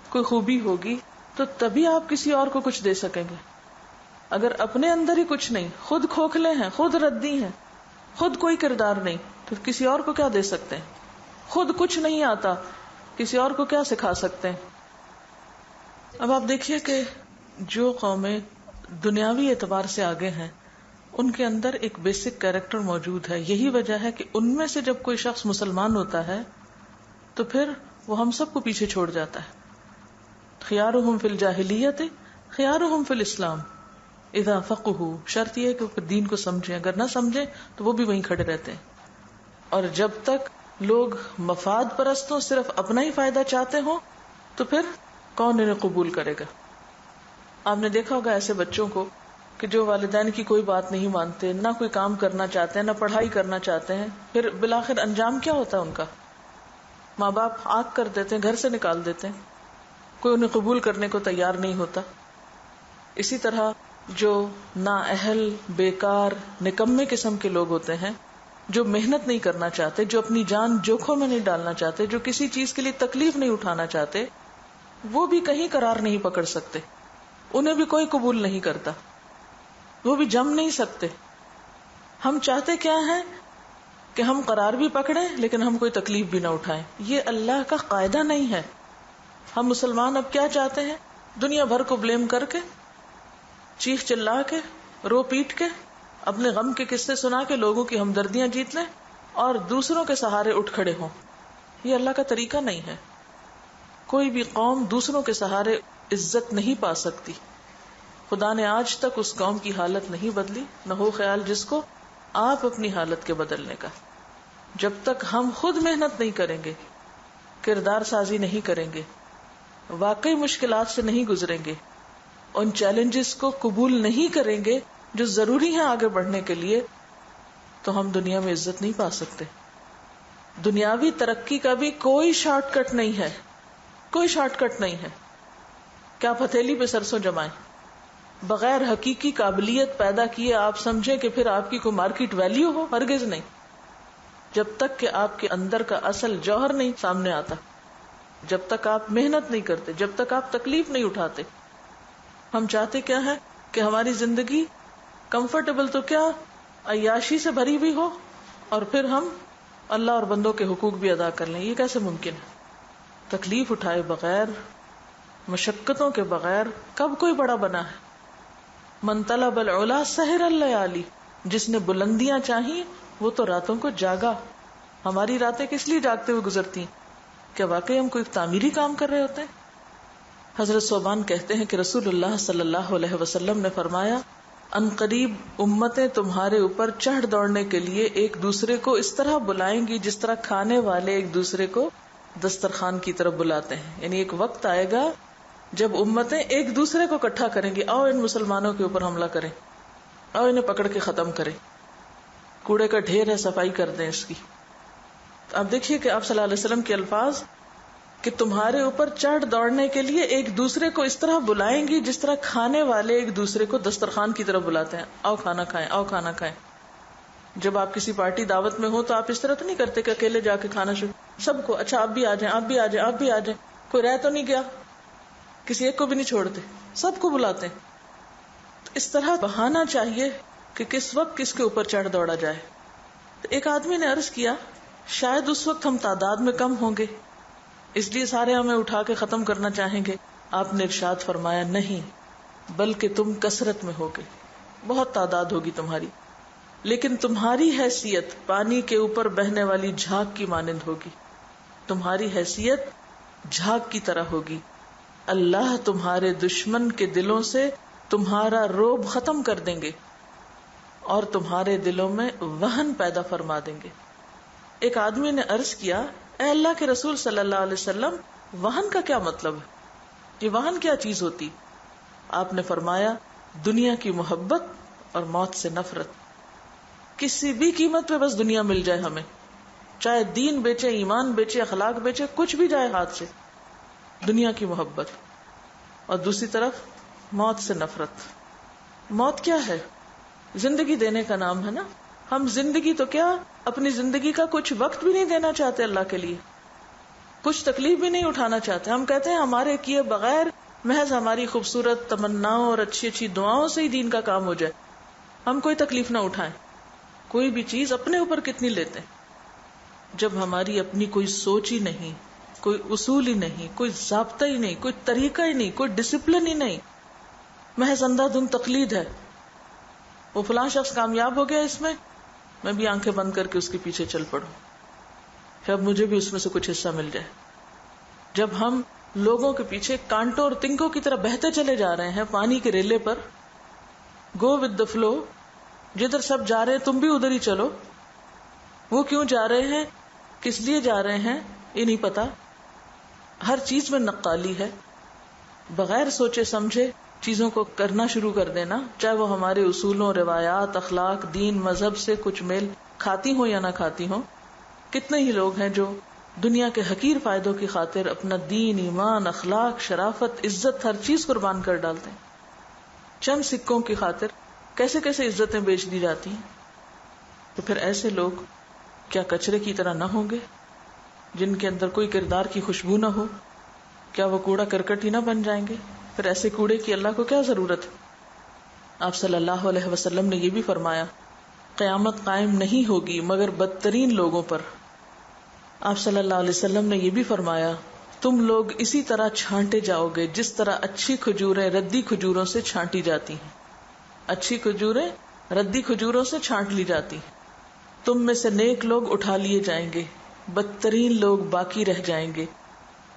کوئی خوبی ہوگی، تو تبھی آپ کسی اور کو کچھ دے سکیں گے۔ اگر اپنے اندر ہی کچھ نہیں، خود کھوکھلے ہیں، خود ردی ہیں، خود کوئی کردار نہیں، تو کسی اور کو کیا دے سکتے ہیں؟ خود کچھ نہیں آتا، کسی اور کو کیا سکھا سکتے ہیں؟ اب آپ دیکھیے کہ جو قومیں دنیاوی اعتبار سے آگے ہیں ان کے اندر ایک بیسک کیریکٹر موجود ہے۔ یہی وجہ ہے کہ ان میں سے جب کوئی شخص مسلمان ہوتا ہے تو پھر وہ ہم سب کو پیچھے چھوڑ جاتا ہے۔ خیارہم فی الجاہلیت خیارہم فی الاسلام اذا فقہوا، شرط یہ ہے کہ وہ دین کو سمجھیں، اگر نہ سمجھیں تو وہ بھی وہیں کھڑے رہتے ہیں۔ اور جب تک لوگ مفاد پرست ہوں، صرف اپنا ہی فائدہ چاہتے ہوں، تو پھر کون انہیں قبول کرے گا؟ آپ نے دیکھا ہوگا ایسے بچوں کو کہ جو والدین کی کوئی بات نہیں مانتے، نہ کوئی کام کرنا چاہتے ہیں، نہ پڑھائی کرنا چاہتے ہیں، پھر بالآخر انجام کیا ہوتا ہے ان کا؟ ماں باپ آگ کر دیتے ہیں، گھر سے نکال دیتے ہیں، کوئی انہیں قبول کرنے کو تیار نہیں ہوتا۔ اسی طرح جو نااہل، بیکار، نکمے قسم کے لوگ ہوتے ہیں، جو محنت نہیں کرنا چاہتے، جو اپنی جان جوکھوں میں نہیں ڈالنا چاہتے، جو کسی چیز کے لیے تکلیف نہیں اٹھانا چاہتے، وہ بھی کہیں قرار نہیں پکڑ سکتے، انہیں بھی کوئی قبول نہیں کرتا، وہ بھی جم نہیں سکتے۔ ہم چاہتے کیا ہیں کہ ہم قرار بھی پکڑیں لیکن ہم کوئی تکلیف بھی نہ اٹھائیں۔ یہ اللہ کا قاعدہ نہیں ہے۔ ہم مسلمان اب کیا چاہتے ہیں؟ دنیا بھر کو بلیم کر کے، چیخ چلا کے، رو پیٹ کے، اپنے غم کے قصے سنا کے لوگوں کی ہمدردیاں جیت لیں اور دوسروں کے سہارے اٹھ کھڑے ہوں۔ یہ اللہ کا طریقہ نہیں ہے۔ کوئی بھی قوم دوسروں کے سہارے عزت نہیں پا سکتی۔ خدا نے آج تک اس قوم کی حالت نہیں بدلی، نہ ہو خیال جس کو آپ اپنی حالت کے بدلنے کا۔ جب تک ہم خود محنت نہیں کریں گے، کردار سازی نہیں کریں گے، واقعی مشکلات سے نہیں گزریں گے، ان چیلنجز کو قبول نہیں کریں گے جو ضروری ہیں آگے بڑھنے کے لیے، تو ہم دنیا میں عزت نہیں پا سکتے۔ دنیاوی ترقی کا بھی کوئی شارٹ کٹ نہیں ہے، کوئی شارٹ کٹ نہیں ہے۔ کیا پھتیلی پہ سرسوں جمائیں؟ بغیر حقیقی قابلیت پیدا کیے آپ سمجھیں کہ پھر آپ کی کوئی مارکیٹ ویلیو ہو؟ ہرگز نہیں۔ جب تک کہ آپ کے اندر کا اصل جوہر نہیں سامنے آتا، جب تک آپ محنت نہیں کرتے، جب تک آپ تکلیف نہیں اٹھاتے۔ ہم چاہتے کیا ہے کہ ہماری زندگی کمفرٹیبل تو کیا عیاشی سے بھری ہوئی ہو، اور پھر ہم اللہ اور بندوں کے حقوق بھی ادا کر لیں۔ یہ کیسے ممکن ہے؟ تکلیف اٹھائے بغیر، مشقتوں کے بغیر کب کوئی بڑا بنا ہے؟ من طلب العلا سحر اللیالی، جس نے بلندیاں چاہی وہ تو راتوں کو جاگا۔ ہماری راتیں کس لیے جاگتے ہوئے گزرتی ہیں؟ کیا واقعی ہم کوئی تعمیری کام کر رہے ہوتے ہیں؟ حضرت ثوبان کہتے ہیں کہ رسول اللہ صلی اللہ علیہ وسلم نے فرمایا، ان قریب امتیں تمہارے اوپر چڑھ دوڑنے کے لیے ایک دوسرے کو اس طرح بلائیں گی جس طرح کھانے والے ایک دوسرے کو دسترخوان کی طرف بلاتے ہیں. یعنی ایک وقت آئے گا جب امتیں ایک دوسرے کو اکٹھا کریں گی، آؤ ان مسلمانوں کے اوپر حملہ کریں، آؤ انہیں پکڑ کے ختم کریں، کوڑے کا ڈھیر ہے صفائی کر دیں اس کی. آپ دیکھیے کہ آپ صلی اللہ علیہ وسلم کے الفاظ کہ تمہارے اوپر چڑھ دوڑنے کے لیے ایک دوسرے کو اس طرح بلائیں گی جس طرح کھانے والے ایک دوسرے کو دسترخوان کی طرف بلاتے ہیں، آؤ کھانا کھائیں، آؤ کھانا کھائیں. جب آپ کسی پارٹی دعوت میں ہو تو آپ اس طرح تو نہیں کرتے کہ اکیلے جا کے کھانا شروع، سب کو اچھا آپ بھی آ جائیں، آپ بھی آ جائیں، آپ بھی آ جائیں، کوئی رہ تو نہیں گیا، کسی ایک کو بھی نہیں چھوڑتے، سب کو بلاتے ہیں. تو اس طرح بہانا چاہیے کہ کس وقت کس کے اوپر چڑھ دوڑا جائے. تو ایک آدمی نے عرض کیا، شاید اس وقت ہم تعداد میں کم ہوں گے اس لیے سارے ہمیں اٹھا کے ختم کرنا چاہیں گے. آپ نے ارشاد فرمایا، نہیں، بلکہ تم کثرت میں ہوگے، بہت تعداد ہوگی تمہاری، لیکن تمہاری حیثیت پانی کے اوپر بہنے والی جھاگ کی مانند ہوگی. تمہاری حیثیت جھاگ کی طرح ہوگی. اللہ تمہارے دشمن کے دلوں سے تمہارا رعب ختم کر دیں گے اور تمہارے دلوں میں وہن پیدا فرما دیں گے. ایک آدمی نے عرض کیا، اے اللہ کے رسول صلی اللہ علیہ وسلم، وہن کا کیا مطلب ہے؟ یہ وہن کیا چیز ہوتی؟ آپ نے فرمایا، دنیا کی محبت اور موت سے نفرت. کسی بھی قیمت پہ بس دنیا مل جائے ہمیں، چاہے دین بیچے، ایمان بیچے، اخلاق بیچے، کچھ بھی جائے ہاتھ سے، دنیا کی محبت. اور دوسری طرف موت سے نفرت. موت کیا ہے؟ زندگی دینے کا نام ہے نا. ہم زندگی تو کیا، اپنی زندگی کا کچھ وقت بھی نہیں دینا چاہتے اللہ کے لیے، کچھ تکلیف بھی نہیں اٹھانا چاہتے. ہم کہتے ہیں ہمارے کیے بغیر محض ہماری خوبصورت تمناؤں اور اچھی اچھی دعاؤں سے ہی دین کا کام ہو جائے، ہم کوئی تکلیف نہ اٹھائیں. کوئی بھی چیز اپنے اوپر کتنی لیتے ہیں جب ہماری اپنی کوئی سوچ ہی نہیں، کوئی اصول ہی نہیں، کوئی ضابطہ ہی نہیں، کوئی طریقہ ہی نہیں، کوئی ڈسپلن ہی نہیں، محض اندھا دھند تقلید ہے. وہ فلاں شخص کامیاب ہو گیا اس میں بھی آنکھیں بند کر کے اس کے پیچھے چل پڑوں، شاید مجھے بھی اس میں سے کچھ حصہ مل جائے. جب ہم لوگوں کے پیچھے کانٹوں اور تنکوں کی طرح بہتے چلے جا رہے ہیں پانی کے relay per, go with the flow, جدھر سب جا رہے ہیں تم بھی ادھر ہی چلو. وہ کیوں جا رہے ہیں، کس لیے جا رہے ہیں، یہ نہیں پتا. ہر چیز میں نقالی ہے، بغیر سوچے سمجھے چیزوں کو کرنا شروع کر دینا، چاہے وہ ہمارے اصولوں، روایات، اخلاق، دین، مذہب سے کچھ میل کھاتی ہوں یا نہ کھاتی ہوں. کتنے ہی لوگ ہیں جو دنیا کے حقیر فائدوں کی خاطر اپنا دین، ایمان، اخلاق، شرافت، عزت، ہر چیز قربان کر ڈالتے ہیں. چند سکوں کی خاطر کیسے کیسے عزتیں بیچ دی جاتی ہیں. تو پھر ایسے لوگ کیا کچرے کی طرح نہ ہوں گے جن کے اندر کوئی کردار کی خوشبو نہ ہو؟ کیا وہ کوڑا کرکٹ ہی نہ بن جائیں گے؟ پھر ایسے کوڑے کی اللہ کو کیا ضرورت ہے؟ آپ صلی اللہ علیہ وسلم نے یہ بھی فرمایا، قیامت قائم نہیں ہوگی مگر بدترین لوگوں پر. آپ صلی اللہ علیہ وسلم نے یہ بھی فرمایا، تم لوگ اسی طرح چھانٹے جاؤ گے جس طرح اچھی کھجوریں ردی کھجوروں سے چھانٹی جاتی ہیں. اچھی کھجوریں ردی کھجوروں سے چھانٹ لی جاتی. تم میں سے نیک لوگ اٹھا لیے جائیں گے، بدترین لوگ باقی رہ جائیں گے.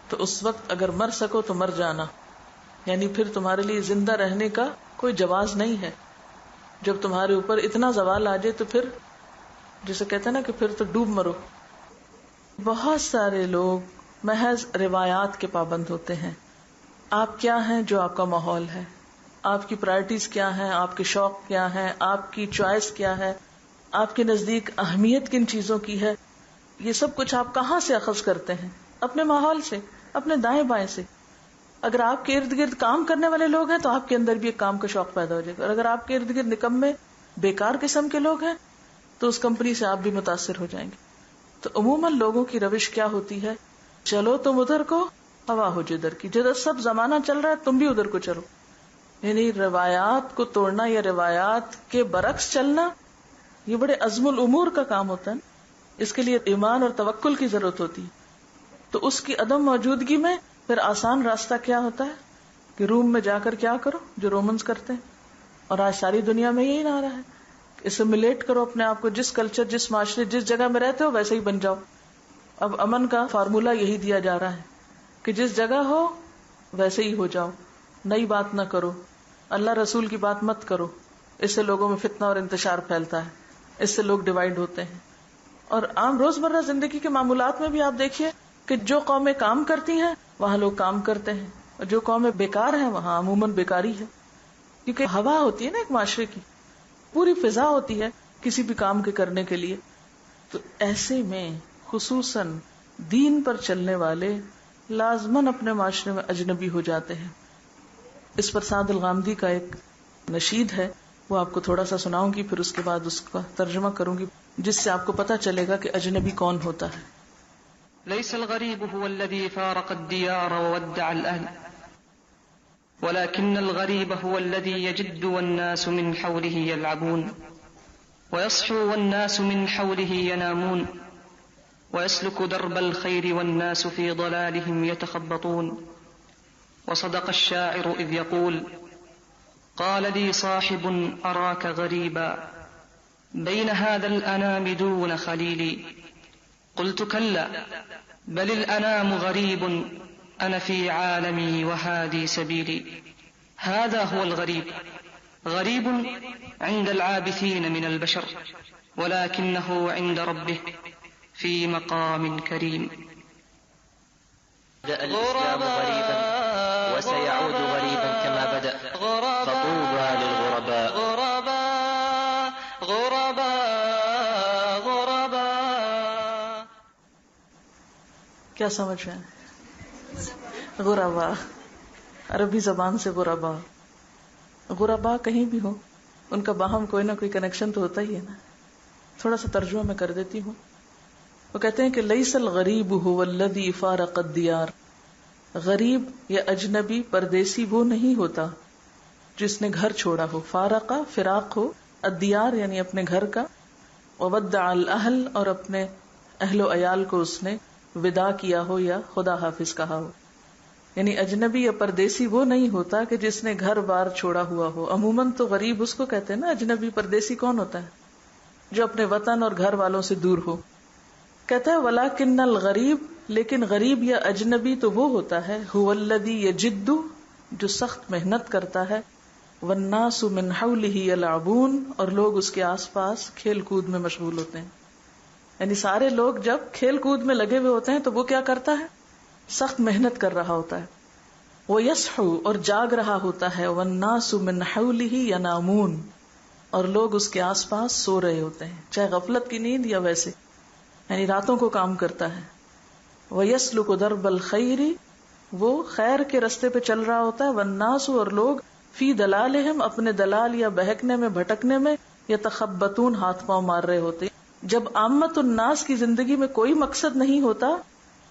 تو اس وقت اگر مر سکو تو مر جانا، یعنی پھر تمہارے لیے زندہ رہنے کا کوئی جواز نہیں ہے. جب تمہارے اوپر اتنا زوال آ جائے تو پھر جسے کہتے ہیں نا کہ پھر تو ڈوب مرو. بہت سارے لوگ محض روایات کے پابند ہوتے ہیں. آپ کیا ہیں جو آپ کا ماحول ہے، آپ کی پرائرٹیز کیا ہیں، آپ کے شوق کیا ہیں، آپ کی چوائس کیا ہے، آپ کے نزدیک اہمیت کن چیزوں کی ہے، یہ سب کچھ آپ کہاں سے اخذ کرتے ہیں؟ اپنے ماحول سے، اپنے دائیں بائیں سے. اگر آپ کے ارد گرد کام کرنے والے لوگ ہیں تو آپ کے اندر بھی ایک کام کا شوق پیدا ہو جائے گا، اور اگر آپ کے ارد گرد نکمے بیکار قسم کے لوگ ہیں تو اس کمپنی سے آپ بھی متاثر ہو جائیں گے. تو عموماً لوگوں کی روش کیا ہوتی ہے، چلو تم ادھر کو، ہوا ہو جدھر کی، جدھر سب زمانہ چل رہا ہے تم بھی ادھر کو چلو. یعنی روایات کو توڑنا یا روایات کے برعکس چلنا یہ بڑے عزم الامور کا کام ہوتا ہے. اس کے لیے ایمان اور توکل کی ضرورت ہوتی ہے. تو اس کی عدم موجودگی میں پھر آسان راستہ کیا ہوتا ہے کہ روم میں جا کر کیا کرو جو رومنز کرتے ہیں. اور آج ساری دنیا میں یہی نعرہ ہے کہ اسیمیلیٹ کرو اپنے آپ کو، جس کلچر، جس معاشرے، جس جگہ میں رہتے ہو ویسے ہی بن جاؤ. اب امن کا فارمولا یہی دیا جا رہا ہے کہ جس جگہ ہو ویسے ہی ہو جاؤ، نئی بات نہ کرو، اللہ رسول کی بات مت کرو. اس سے لوگوں میں فتنہ اور انتشار پھیلتا ہے، اس سے لوگ ڈیوائیڈ ہوتے ہیں. اور عام روزمرہ زندگی کے معمولات میں بھی آپ دیکھیے کہ جو قومیں کام کرتی ہیں وہاں لوگ کام کرتے ہیں، اور جو قومیں بیکار ہیں وہاں عموماً بیکاری ہے. کیونکہ ہوا ہوتی ہے نا ایک معاشرے کی، پوری فضا ہوتی ہے کسی بھی کام کے کرنے کے لیے. تو ایسے میں خصوصاً دین پر چلنے والے لازماً اپنے معاشرے میں اجنبی ہو جاتے ہیں. اس پر سعد الغامدی کا ایک نشید ہے، وہ آپ کو تھوڑا سا سناؤں گی، پھر اس کے بعد اس کا ترجمہ کروں گی، جس سے آپ کو پتہ چلے گا کہ اجنبی کون ہوتا ہے. ليس الغريب هو الذي فارق الديار وودع الأهل، ولكن الغريب هو الذي يجد والناس من حوله يلعبون، ويصحو والناس من حوله ينامون، ويسلك درب الخير والناس في ضلالهم يتخبطون. وصدق الشاعر إذ يقول: قال لي صاحب أراك غريبا بين هذا الأنام دون خليلي، قلت كلا بل الأنام غريب أنا في عالمي وهذه سبيلي. هذا هو الغريب، غريب عند العابثين من البشر، ولكنه عند ربه في مقام كريم. بدأ الإسلام غريبا وسيعود غريبا كما بدأ، فطوبى للغرباء. غرباء غرباء غرباء. کیا سمجھ رہے ہیں؟ غربا، عربی زبان سے غربا. غربا کہیں بھی ہو، ان کا باہم کوئی نہ کوئی کنیکشن تو ہوتا ہی ہے نا. تھوڑا سا ترجمہ میں کر دیتی ہوں. وہ کہتے ہیں کہ لیس الغریب هو الذی فارق الدیار، غریب یا اجنبی، پردیسی وہ نہیں ہوتا جس نے گھر چھوڑا ہو. فارقہ فراق ہو، الدیار یعنی اپنے گھر کا، وودع الاہل اور اپنے اہل و عیال کو اس نے وداع کیا ہو یا خدا حافظ کہا ہو. یعنی اجنبی یا پردیسی وہ نہیں ہوتا کہ جس نے گھر بار چھوڑا ہوا ہو. عموماً تو غریب اس کو کہتے ہیں نا. اجنبی پردیسی کون ہوتا ہے؟ جو اپنے وطن اور گھر والوں سے دور ہو. کہتا ہے ولیکن الغریب، لیکن غریب یا اجنبی تو وہ ہوتا ہے هو الذی یجد، جو سخت محنت کرتا ہے، والناس من حولہ یلعبون، اور لوگ اس کے آس پاس کھیل کود میں مشغول ہوتے ہیں. یعنی سارے لوگ جب کھیل کود میں لگے ہوئے ہوتے ہیں تو وہ کیا کرتا ہے؟ سخت محنت کر رہا ہوتا ہے. وہ یسحو، اور جاگ رہا ہوتا ہے، والناس من حولہ ینامون، اور لوگ اس کے آس پاس سو رہے ہوتے ہیں، چاہے غفلت کی نیند یا ویسے، یعنی راتوں کو کام کرتا ہے. وَيَسْلُكُ دَرْبَ الْخَيْرِ، وہ خیر کے رستے پہ چل رہا ہوتا ہے. وَالنَّاسُ، اور لوگ، فی دلالہم، اپنے دلال یا بہکنے میں، بھٹکنے میں، یتخبطون، ہاتھ پاؤں مار رہے ہوتے. جب عامت الناس کی زندگی میں کوئی مقصد نہیں ہوتا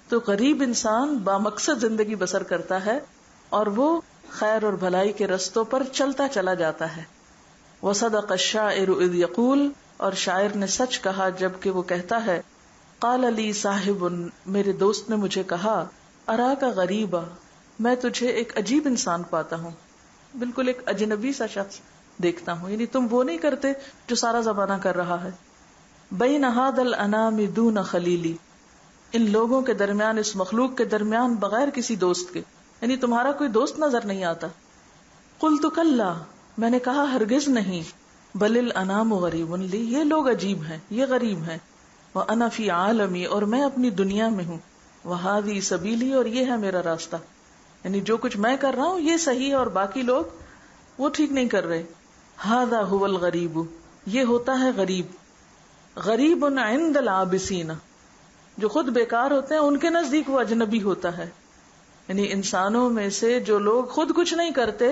تو غریب انسان بامقصد زندگی بسر کرتا ہے، اور وہ خیر اور بھلائی کے رستوں پر چلتا چلا جاتا ہے. وصدق الشاعر اذ یقول، اور شاعر نے سچ کہا جب کہ وہ کہتا ہے، قال لی صاحب، میرے دوست نے مجھے کہا، اراک غریبا، میں تجھے ایک عجیب انسان پاتا ہوں، بالکل ایک اجنبی سا شخص دیکھتا ہوں. یعنی تم وہ نہیں کرتے جو سارا زمانہ کر رہا ہے. بین ھذا الانام دون خلیلی، ان لوگوں کے درمیان، اس مخلوق کے درمیان بغیر کسی دوست کے، یعنی تمہارا کوئی دوست نظر نہیں آتا. قلت کلا، میں نے کہا ہرگز نہیں. بل الانام غریب لی، یہ لوگ عجیب ہیں، یہ غریب ہیں. وانا فی عالمی، اور میں اپنی دنیا میں ہوں. وہذی سبیلی، اور یہ ہے میرا راستہ. یعنی جو کچھ میں کر رہا ہوں یہ صحیح ہے، اور باقی لوگ وہ ٹھیک نہیں کر رہے. ھذا ھو الغریب، یہ ہوتا ہے غریب. غریب عند العابسین، جو خود بیکار ہوتے ہیں ان کے نزدیک وہ اجنبی ہوتا ہے. یعنی انسانوں میں سے جو لوگ خود کچھ نہیں کرتے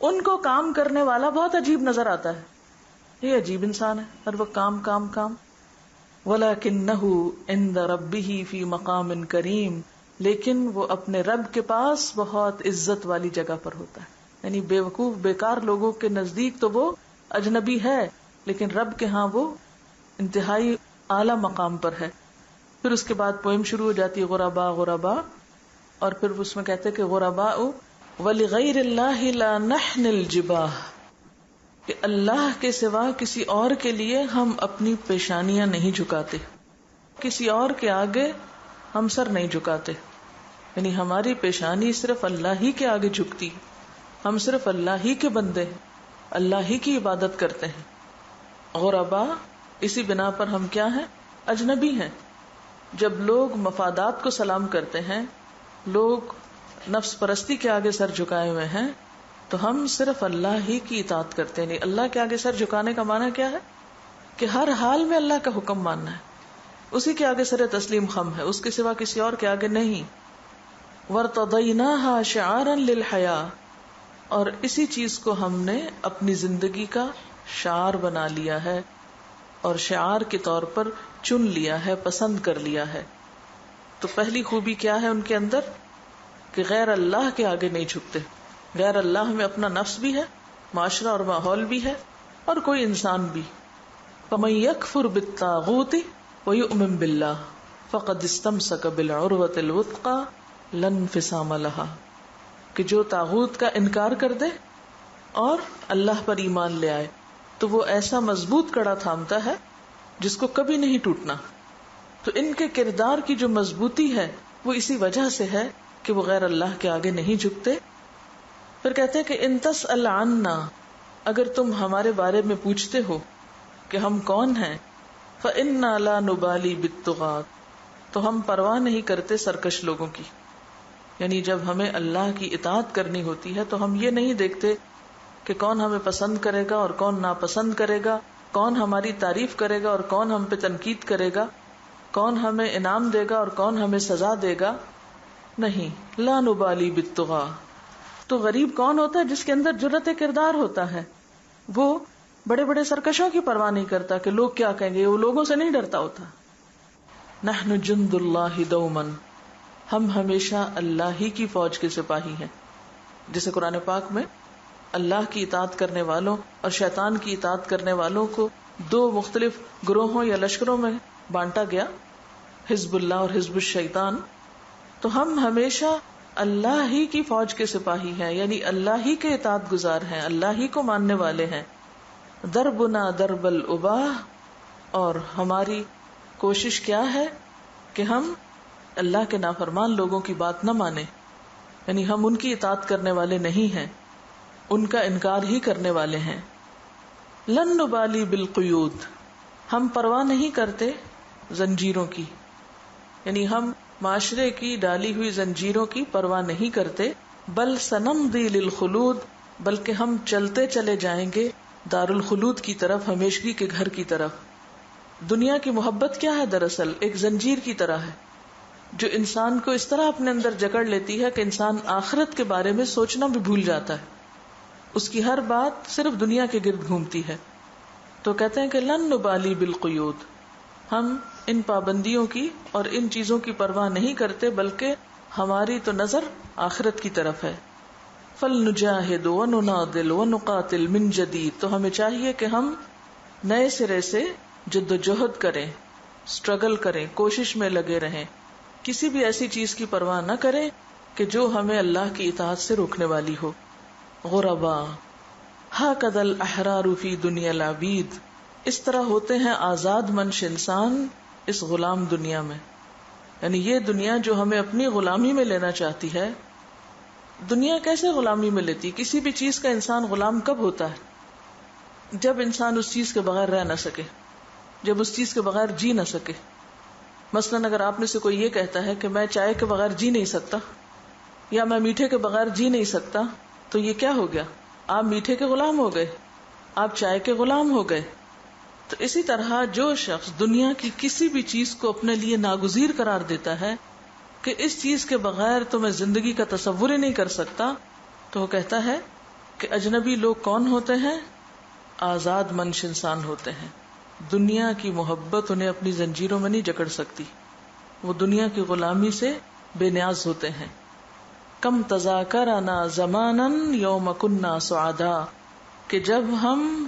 ان کو کام کرنے والا بہت عجیب نظر آتا ہے. یہ عجیب انسان ہے، ہر وقت کام کام کام. وَلَكِنَّهُ عِنْدَ رَبِّهِ فِي مَقَامٍ كَرِيمٍ، لیکن وہ اپنے رب کے پاس بہت عزت والی جگہ پر ہوتا ہے. یعنی بے وقوف بیکار لوگوں کے نزدیک تو وہ اجنبی ہے، لیکن رب کے ہاں وہ انتہائی اعلی مقام پر ہے. پھر اس کے بعد پوئم شروع ہو جاتی ہے غربا غربا، اور پھر اس میں کہتے کہ غرباء وَلِغَيْرِ اللَّهِ لَا نَحْنِ الْجِبَاهِ، کہ اللہ کے سوا کسی اور کے لیے ہم اپنی پیشانیاں نہیں جھکاتے، کسی اور کے آگے ہم سر نہیں جھکاتے، یعنی ہماری پیشانی صرف اللہ ہی کے آگے جھکتی، ہم صرف اللہ ہی کے بندے ہیں، اللہ ہی کی عبادت کرتے ہیں۔ غربا، اسی بنا پر ہم کیا ہیں؟ اجنبی ہیں۔ جب لوگ مفادات کو سلام کرتے ہیں، لوگ نفس پرستی کے آگے سر جھکائے ہوئے ہیں، تو ہم صرف اللہ ہی کی اطاعت کرتے ہیں۔ نہیں، اللہ کے آگے سر جھکانے کا معنی کیا ہے؟ کہ ہر حال میں اللہ کا حکم ماننا ہے، اسی کے آگے سر تسلیم خم ہے، اس کے سوا کسی اور کے آگے نہیں۔ وَارْتَضَيْنَاهَا شِعَارًا لِلْحَيَاةِ، اور اسی چیز کو ہم نے اپنی زندگی کا شعار بنا لیا ہے، اور شعار کے طور پر چن لیا ہے، پسند کر لیا ہے۔ تو پہلی خوبی کیا ہے ان کے اندر؟ کہ غیر اللہ کے آگے نہیں جھکتے۔ غیر اللہ میں اپنا نفس بھی ہے، معاشرہ اور ماحول بھی ہے، اور کوئی انسان بھی۔ فَمَن يَكْفُرْ بِالطَّاغُوتِ وَيُؤْمِن بِاللَّهِ فَقَدِ اسْتَمْسَكَ بِالْعُرْوَةِ الْوُثْقَىٰ لَا انفصام لَهَا، کہ جو طاغوت کا انکار کر دے اور اللہ پر ایمان لے آئے تو وہ ایسا مضبوط کڑا تھامتا ہے جس کو کبھی نہیں ٹوٹنا۔ تو ان کے کردار کی جو مضبوطی ہے وہ اسی وجہ سے ہے کہ وہ غیر اللہ کے آگے نہیں جھکتے۔ پھر کہتے ہیں کہ ان تسأل عنا، اگر تم ہمارے بارے میں پوچھتے ہو کہ ہم کون ہیں، فإنا لا نبالی بالطغاة، تو ہم پرواہ نہیں کرتے سرکش لوگوں کی۔ یعنی جب ہمیں اللہ کی اطاعت کرنی ہوتی ہے تو ہم یہ نہیں دیکھتے کہ کون ہمیں پسند کرے گا اور کون ناپسند کرے گا، کون ہماری تعریف کرے گا اور کون ہم پہ تنقید کرے گا، کون ہمیں انعام دے گا اور کون ہمیں سزا دے گا۔ نہیں، لا نبالی بالطغاة۔ تو غریب کون ہوتا ہے؟ جس کے اندر جرأت کردار ہوتا ہے، وہ بڑے بڑے سرکشوں کی پرواہ نہیں کرتا کہ لوگ کیا کہیں گے، وہ لوگوں سے نہیں ڈرتا ہوتا۔ نحن جند اللہ دوما، ہم ہمیشہ اللہ ہی کی فوج کے سپاہی ہیں۔ جیسے قرآن پاک میں اللہ کی اطاعت کرنے والوں اور شیطان کی اطاعت کرنے والوں کو دو مختلف گروہوں یا لشکروں میں بانٹا گیا، حزب اللہ اور حزب الشیطان۔ تو ہم ہمیشہ اللہ ہی کی فوج کے سپاہی ہیں، یعنی اللہ ہی کے اطاعت گزار ہیں، اللہ ہی کو ماننے والے ہیں۔ دربنا درب الاباح، اور ہماری کوشش کیا ہے کہ ہم اللہ کے نافرمان لوگوں کی بات نہ مانیں، یعنی ہم ان کی اطاعت کرنے والے نہیں ہیں، ان کا انکار ہی کرنے والے ہیں۔ لن نبالی بالقیود، ہم پرواہ نہیں کرتے زنجیروں کی، یعنی ہم معاشرے کی ڈالی ہوئی زنجیروں کی پرواہ نہیں کرتے، بل سنمضی للخلود، بلکہ ہم چلتے چلے جائیں گے دارالخلود کی طرف، ہمیشگی کے گھر کی طرف۔ دنیا کی محبت کیا ہے؟ دراصل ایک زنجیر کی طرح ہے جو انسان کو اس طرح اپنے اندر جکڑ لیتی ہے کہ انسان آخرت کے بارے میں سوچنا بھی بھول جاتا ہے، اس کی ہر بات صرف دنیا کے گرد گھومتی ہے۔ تو کہتے ہیں کہ لن نبالی بالقیود، ہم ان پابندیوں کی اور ان چیزوں کی پرواہ نہیں کرتے، بلکہ ہماری تو نظر آخرت کی طرف ہے۔ فَلْنُجَاهِدْ وَنُنَاضِلْ وَنُقَاتِلْ مِنْ جَدِيدٍ، تو ہمیں چاہیے کہ ہم نئے سرے سے جد و جہد کریں، سٹرگل کریں، کوشش میں لگے رہیں، کسی بھی ایسی چیز کی پرواہ نہ کریں کہ جو ہمیں اللہ کی اطاعت سے روکنے والی ہو۔ غربا ہَكَذَا الْأَحْرَارُ فِي دُنْيَا الْعَبِيدِ، اس طرح ہوتے ہیں آزاد منش انسان اس غلام دنیا میں، یعنی یہ دنیا جو ہمیں اپنی غلامی میں لینا چاہتی ہے۔ دنیا کیسے غلامی میں لیتی؟ کسی بھی چیز کا انسان غلام کب ہوتا ہے؟ جب انسان اس چیز کے بغیر رہ نہ سکے، جب اس چیز کے بغیر جی نہ سکے۔ مثلاً اگر آپ میں سے کوئی یہ کہتا ہے کہ میں چائے کے بغیر جی نہیں سکتا، یا میں میٹھے کے بغیر جی نہیں سکتا، تو یہ کیا ہو گیا؟ آپ میٹھے کے غلام ہو گئے، آپ چائے کے غلام ہو گئے۔ تو اسی طرح جو شخص دنیا کی کسی بھی چیز کو اپنے لیے ناگزیر قرار دیتا ہے کہ اس چیز کے بغیر تو میں زندگی کا تصور ہی نہیں کر سکتا، تو وہ کہتا ہے کہ اجنبی لوگ کون ہوتے ہیں؟ آزاد منش انسان ہوتے ہیں۔ دنیا کی محبت انہیں اپنی زنجیروں میں نہیں جکڑ سکتی، وہ دنیا کی غلامی سے بے نیاز ہوتے ہیں۔ کم تذاکرنا زمانا یوم کنا سعدا، کہ جب ہم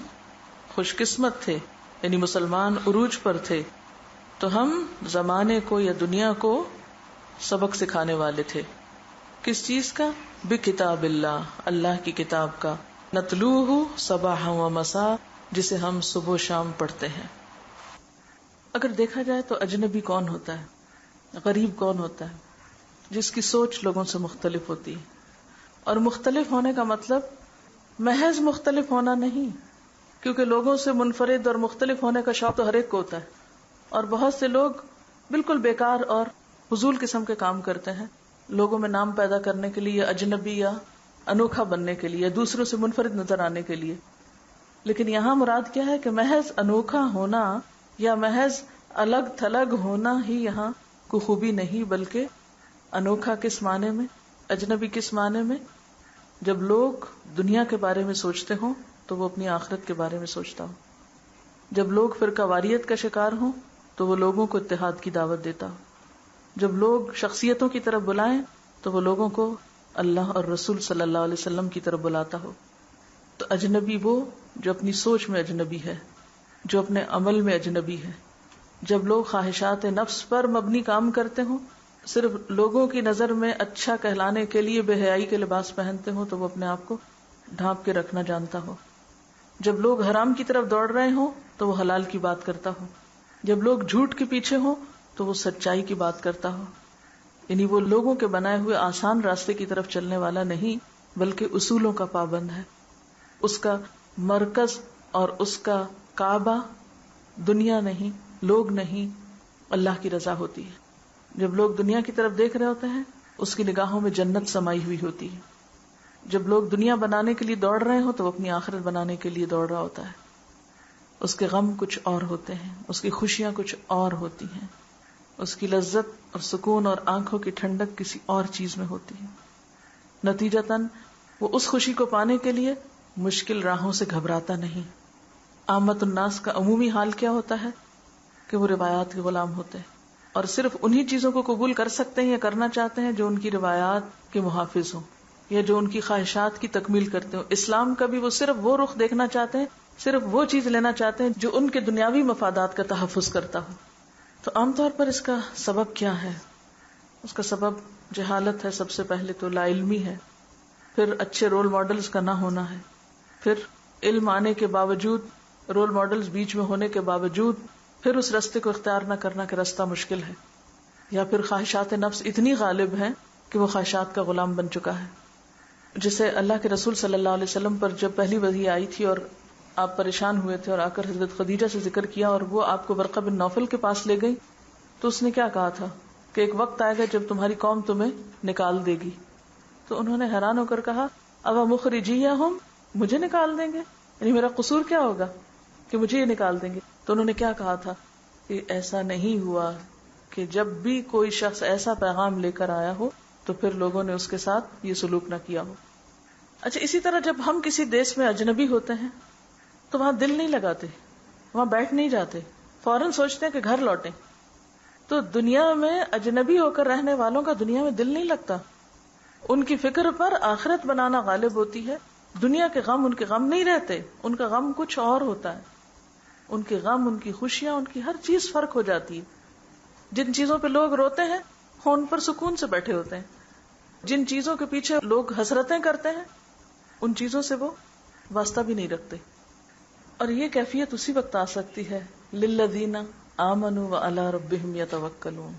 خوش قسمت تھے، یعنی مسلمان عروج پر تھے، تو ہم زمانے کو یا دنیا کو سبق سکھانے والے تھے۔ کس چیز کا؟ بکتاب اللہ، اللہ کی کتاب کا، نتلوہ صباحا و مساء، جسے ہم صبح و شام پڑھتے ہیں۔ اگر دیکھا جائے تو اجنبی کون ہوتا ہے، غریب کون ہوتا ہے؟ جس کی سوچ لوگوں سے مختلف ہوتی ہے، اور مختلف ہونے کا مطلب محض مختلف ہونا نہیں، کیونکہ لوگوں سے منفرد اور مختلف ہونے کا شوق تو ہر ایک کو ہوتا ہے، اور بہت سے لوگ بالکل بیکار اور فضول قسم کے کام کرتے ہیں لوگوں میں نام پیدا کرنے کے لیے، اجنبی یا انوکھا بننے کے لیے، دوسروں سے منفرد نظر آنے کے لیے۔ لیکن یہاں مراد کیا ہے کہ محض انوکھا ہونا یا محض الگ تھلگ ہونا ہی یہاں کو خوبی نہیں، بلکہ انوکھا کس معنی میں، اجنبی کس معنی میں؟ جب لوگ دنیا کے بارے میں سوچتے ہوں تو وہ اپنی آخرت کے بارے میں سوچتا ہو، جب لوگ فرقہ واریت کا شکار ہوں تو وہ لوگوں کو اتحاد کی دعوت دیتا ہو، جب لوگ شخصیتوں کی طرف بلائیں تو وہ لوگوں کو اللہ اور رسول صلی اللہ علیہ وسلم کی طرف بلاتا ہو۔ تو اجنبی وہ جو اپنی سوچ میں اجنبی ہے، جو اپنے عمل میں اجنبی ہے۔ جب لوگ خواہشات نفس پر مبنی کام کرتے ہوں، صرف لوگوں کی نظر میں اچھا کہلانے کے لیے بے حیائی کے لباس پہنتے ہوں، تو وہ اپنے آپ کو ڈھانپ کے رکھنا جانتا ہو۔ جب لوگ حرام کی طرف دوڑ رہے ہوں تو وہ حلال کی بات کرتا ہو، جب لوگ جھوٹ کے پیچھے ہوں تو وہ سچائی کی بات کرتا ہو۔ یعنی وہ لوگوں کے بنائے ہوئے آسان راستے کی طرف چلنے والا نہیں، بلکہ اصولوں کا پابند ہے۔ اس کا مرکز اور اس کا کعبہ دنیا نہیں، لوگ نہیں، اللہ کی رضا ہوتی ہے۔ جب لوگ دنیا کی طرف دیکھ رہے ہوتے ہیں اس کی نگاہوں میں جنت سمائی ہوئی ہوتی ہے۔ جب لوگ دنیا بنانے کے لیے دوڑ رہے ہوں تو وہ اپنی آخرت بنانے کے لیے دوڑ رہا ہوتا ہے۔ اس کے غم کچھ اور ہوتے ہیں، اس کی خوشیاں کچھ اور ہوتی ہیں، اس کی لذت اور سکون اور آنکھوں کی ٹھنڈک کسی اور چیز میں ہوتی ہے۔ نتیجتاً وہ اس خوشی کو پانے کے لیے مشکل راہوں سے گھبراتا نہیں۔ عامت الناس کا عمومی حال کیا ہوتا ہے کہ وہ روایات کے غلام ہوتے ہیں، اور صرف انہی چیزوں کو قبول کر سکتے ہیں یا کرنا چاہتے ہیں جو ان کی روایات کے محافظ ہوں یا جو ان کی خواہشات کی تکمیل کرتے ہوں۔ اسلام کا بھی وہ صرف وہ رخ دیکھنا چاہتے ہیں، صرف وہ چیز لینا چاہتے ہیں جو ان کے دنیاوی مفادات کا تحفظ کرتا ہو۔ تو عام طور پر اس کا سبب کیا ہے؟ اس کا سبب جہالت ہے، سب سے پہلے تو لا علمی ہے، پھر اچھے رول ماڈلز کا نہ ہونا ہے، پھر علم آنے کے باوجود، رول ماڈلز بیچ میں ہونے کے باوجود پھر اس راستے کو اختیار نہ کرنا کہ راستہ مشکل ہے، یا پھر خواہشات نفس اتنی غالب ہیں کہ وہ خواہشات کا غلام بن چکا ہے۔ جسے اللہ کے رسول صلی اللہ علیہ وسلم پر جب پہلی وحی آئی تھی اور آپ پریشان ہوئے تھے اور آ کر حضرت خدیجہ سے ذکر کیا اور وہ آپ کو ورقہ بن نوفل کے پاس لے گئی، تو اس نے کیا کہا تھا کہ ایک وقت آئے گا جب تمہاری قوم تمہیں نکال دے گی۔ تو انہوں نے حیران ہو کر کہا ابا مخرجیہم، مجھے نکال دیں گے؟ یعنی میرا قصور کیا ہوگا کہ مجھے یہ نکال دیں گے؟ تو انہوں نے کیا کہا تھا کہ ایسا نہیں ہوا کہ جب بھی کوئی شخص ایسا پیغام لے کر آیا ہو تو پھر لوگوں نے اس کے ساتھ یہ سلوک نہ کیا ہو۔ اچھا، اسی طرح جب ہم کسی دیش میں اجنبی ہوتے ہیں تو وہاں دل نہیں لگاتے، وہاں بیٹھ نہیں جاتے، فوراً سوچتے ہیں کہ گھر لوٹیں۔ تو دنیا میں اجنبی ہو کر رہنے والوں کا دنیا میں دل نہیں لگتا، ان کی فکر پر آخرت بنانا غالب ہوتی ہے، دنیا کے غم ان کے غم نہیں رہتے، ان کا غم کچھ اور ہوتا ہے، ان کے غم، ان کی خوشیاں، ان کی ہر چیز فرق ہو جاتی ہے۔ جن چیزوں پہ لوگ روتے ہیں وہ ان پر سکون سے بیٹھے ہوتے ہیں، جن چیزوں کے پیچھے لوگ حسرتیں کرتے ہیں ان چیزوں سے وہ واسطہ بھی نہیں رکھتے۔ اور یہ کیفیت اسی وقت آ سکتی ہے للذین آمنوا وعلی ربہم یتوکلون،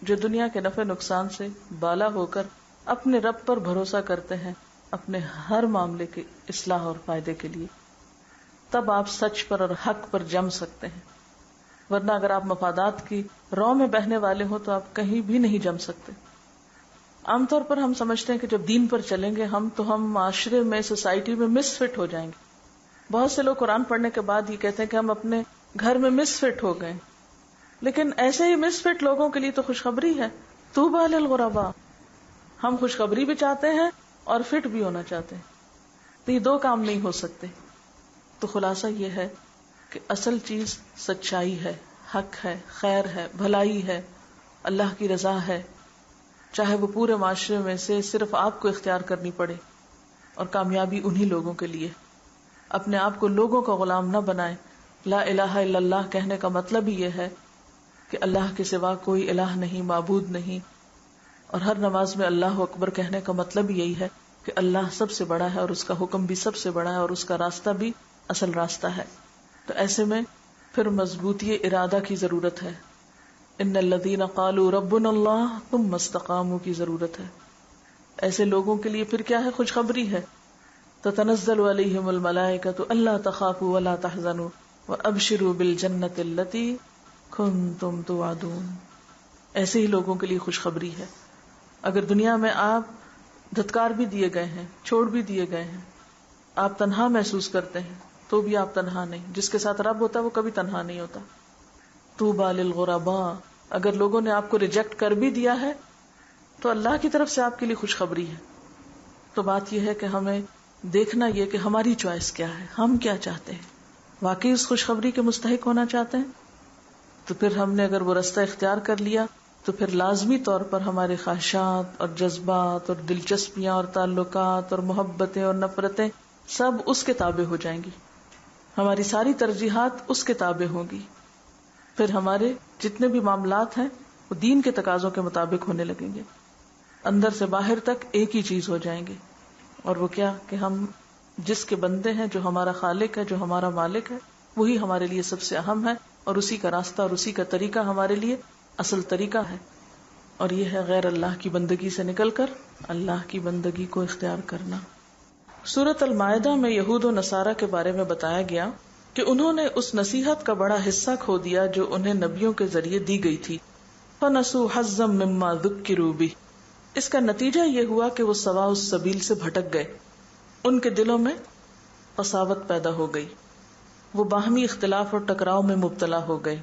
جو دنیا کے نفع نقصان سے بالا ہو کر اپنے رب پر بھروسہ کرتے ہیں اپنے ہر معاملے کے اصلاح اور فائدے کے لیے۔ تب آپ سچ پر اور حق پر جم سکتے ہیں، ورنہ اگر آپ مفادات کی رو میں بہنے والے ہوں تو آپ کہیں بھی نہیں جم سکتے۔ عام طور پر ہم سمجھتے ہیں کہ جب دین پر چلیں گے تو ہم معاشرے میں، سوسائٹی میں مس فٹ ہو جائیں گے۔ بہت سے لوگ قرآن پڑھنے کے بعد یہ کہتے ہیں کہ ہم اپنے گھر میں مس فٹ ہو گئے، لیکن ایسے ہی مس فٹ لوگوں کے لیے تو خوشخبری ہے، طوبی للغرباء۔ ہم خوشخبری بھی چاہتے ہیں اور فٹ بھی ہونا چاہتے ہیں، تو یہ دو کام نہیں ہو سکتے۔ تو خلاصہ یہ ہے کہ اصل چیز سچائی ہے، حق ہے، خیر ہے، بھلائی ہے، اللہ کی رضا ہے، چاہے وہ پورے معاشرے میں سے صرف آپ کو اختیار کرنی پڑے، اور کامیابی انہی لوگوں کے لیے۔ اپنے آپ کو لوگوں کا غلام نہ بنائیں۔ لا الہ الا اللہ کہنے کا مطلب ہی یہ ہے کہ اللہ کے سوا کوئی الہ نہیں، معبود نہیں، اور ہر نماز میں اللہ اکبر کہنے کا مطلب یہی ہے کہ اللہ سب سے بڑا ہے اور اس کا حکم بھی سب سے بڑا ہے اور اس کا راستہ بھی اصل راستہ ہے. تو ایسے میں پھر مضبوطی ارادہ کی ضرورت ہے. ان الذین قالوا ربنا اللہ ثم استقاموا کی ضرورت ہے. ایسے لوگوں کے لیے پھر کیا ہے؟ خوشخبری ہے. تتنزل علیہم الملائکۃ الا تخافوا ولا تحزنوا وابشروا بالجنۃ التی کنتم توعدون. ایسے ہی لوگوں کے لیے خوشخبری ہے. اگر دنیا میں آپ دھتکار بھی دیے گئے ہیں، چھوڑ بھی دیے گئے ہیں، آپ تنہا محسوس کرتے ہیں، تو بھی آپ تنہا نہیں. جس کے ساتھ رب ہوتا ہے وہ کبھی تنہا نہیں ہوتا. طوبی للغرباء، اگر لوگوں نے آپ کو ریجیکٹ کر بھی دیا ہے تو اللہ کی طرف سے آپ کے لیے خوشخبری ہے. تو بات یہ ہے کہ ہمیں دیکھنا یہ کہ ہماری چوائس کیا ہے، ہم کیا چاہتے ہیں. واقعی اس خوشخبری کے مستحق ہونا چاہتے ہیں تو پھر ہم نے اگر وہ رستہ اختیار کر لیا تو پھر لازمی طور پر ہمارے خواہشات اور جذبات اور دلچسپیاں اور تعلقات اور محبتیں اور نفرتیں سب اس کے تابع ہو جائیں گی. ہماری ساری ترجیحات اس کے تابع ہوں گی. پھر ہمارے جتنے بھی معاملات ہیں وہ دین کے تقاضوں کے مطابق ہونے لگیں گے. اندر سے باہر تک ایک ہی چیز ہو جائیں گے. اور وہ کیا کہ ہم جس کے بندے ہیں، جو ہمارا خالق ہے، جو ہمارا مالک ہے، وہی ہمارے لیے سب سے اہم ہے اور اسی کا راستہ اور اسی کا طریقہ ہمارے لیے اصل طریقہ ہے. اور یہ ہے غیر اللہ کی بندگی سے نکل کر اللہ کی بندگی کو اختیار کرنا. سورۃ المائدہ میں یہود و نصارہ کے بارے میں بتایا گیا کہ انہوں نے اس نصیحت کا بڑا حصہ کھو دیا جو انہیں نبیوں کے ذریعے دی گئی تھی. فَنَسُوا حَظًّا مِّمَّا ذُكِّرُوا بِهِ، اس کا نتیجہ یہ ہوا کہ وہ سوا السبیل سے بھٹک گئے. ان کے دلوں میں قساوت پیدا ہو گئی، وہ باہمی اختلاف اور ٹکراؤ میں مبتلا ہو گئے.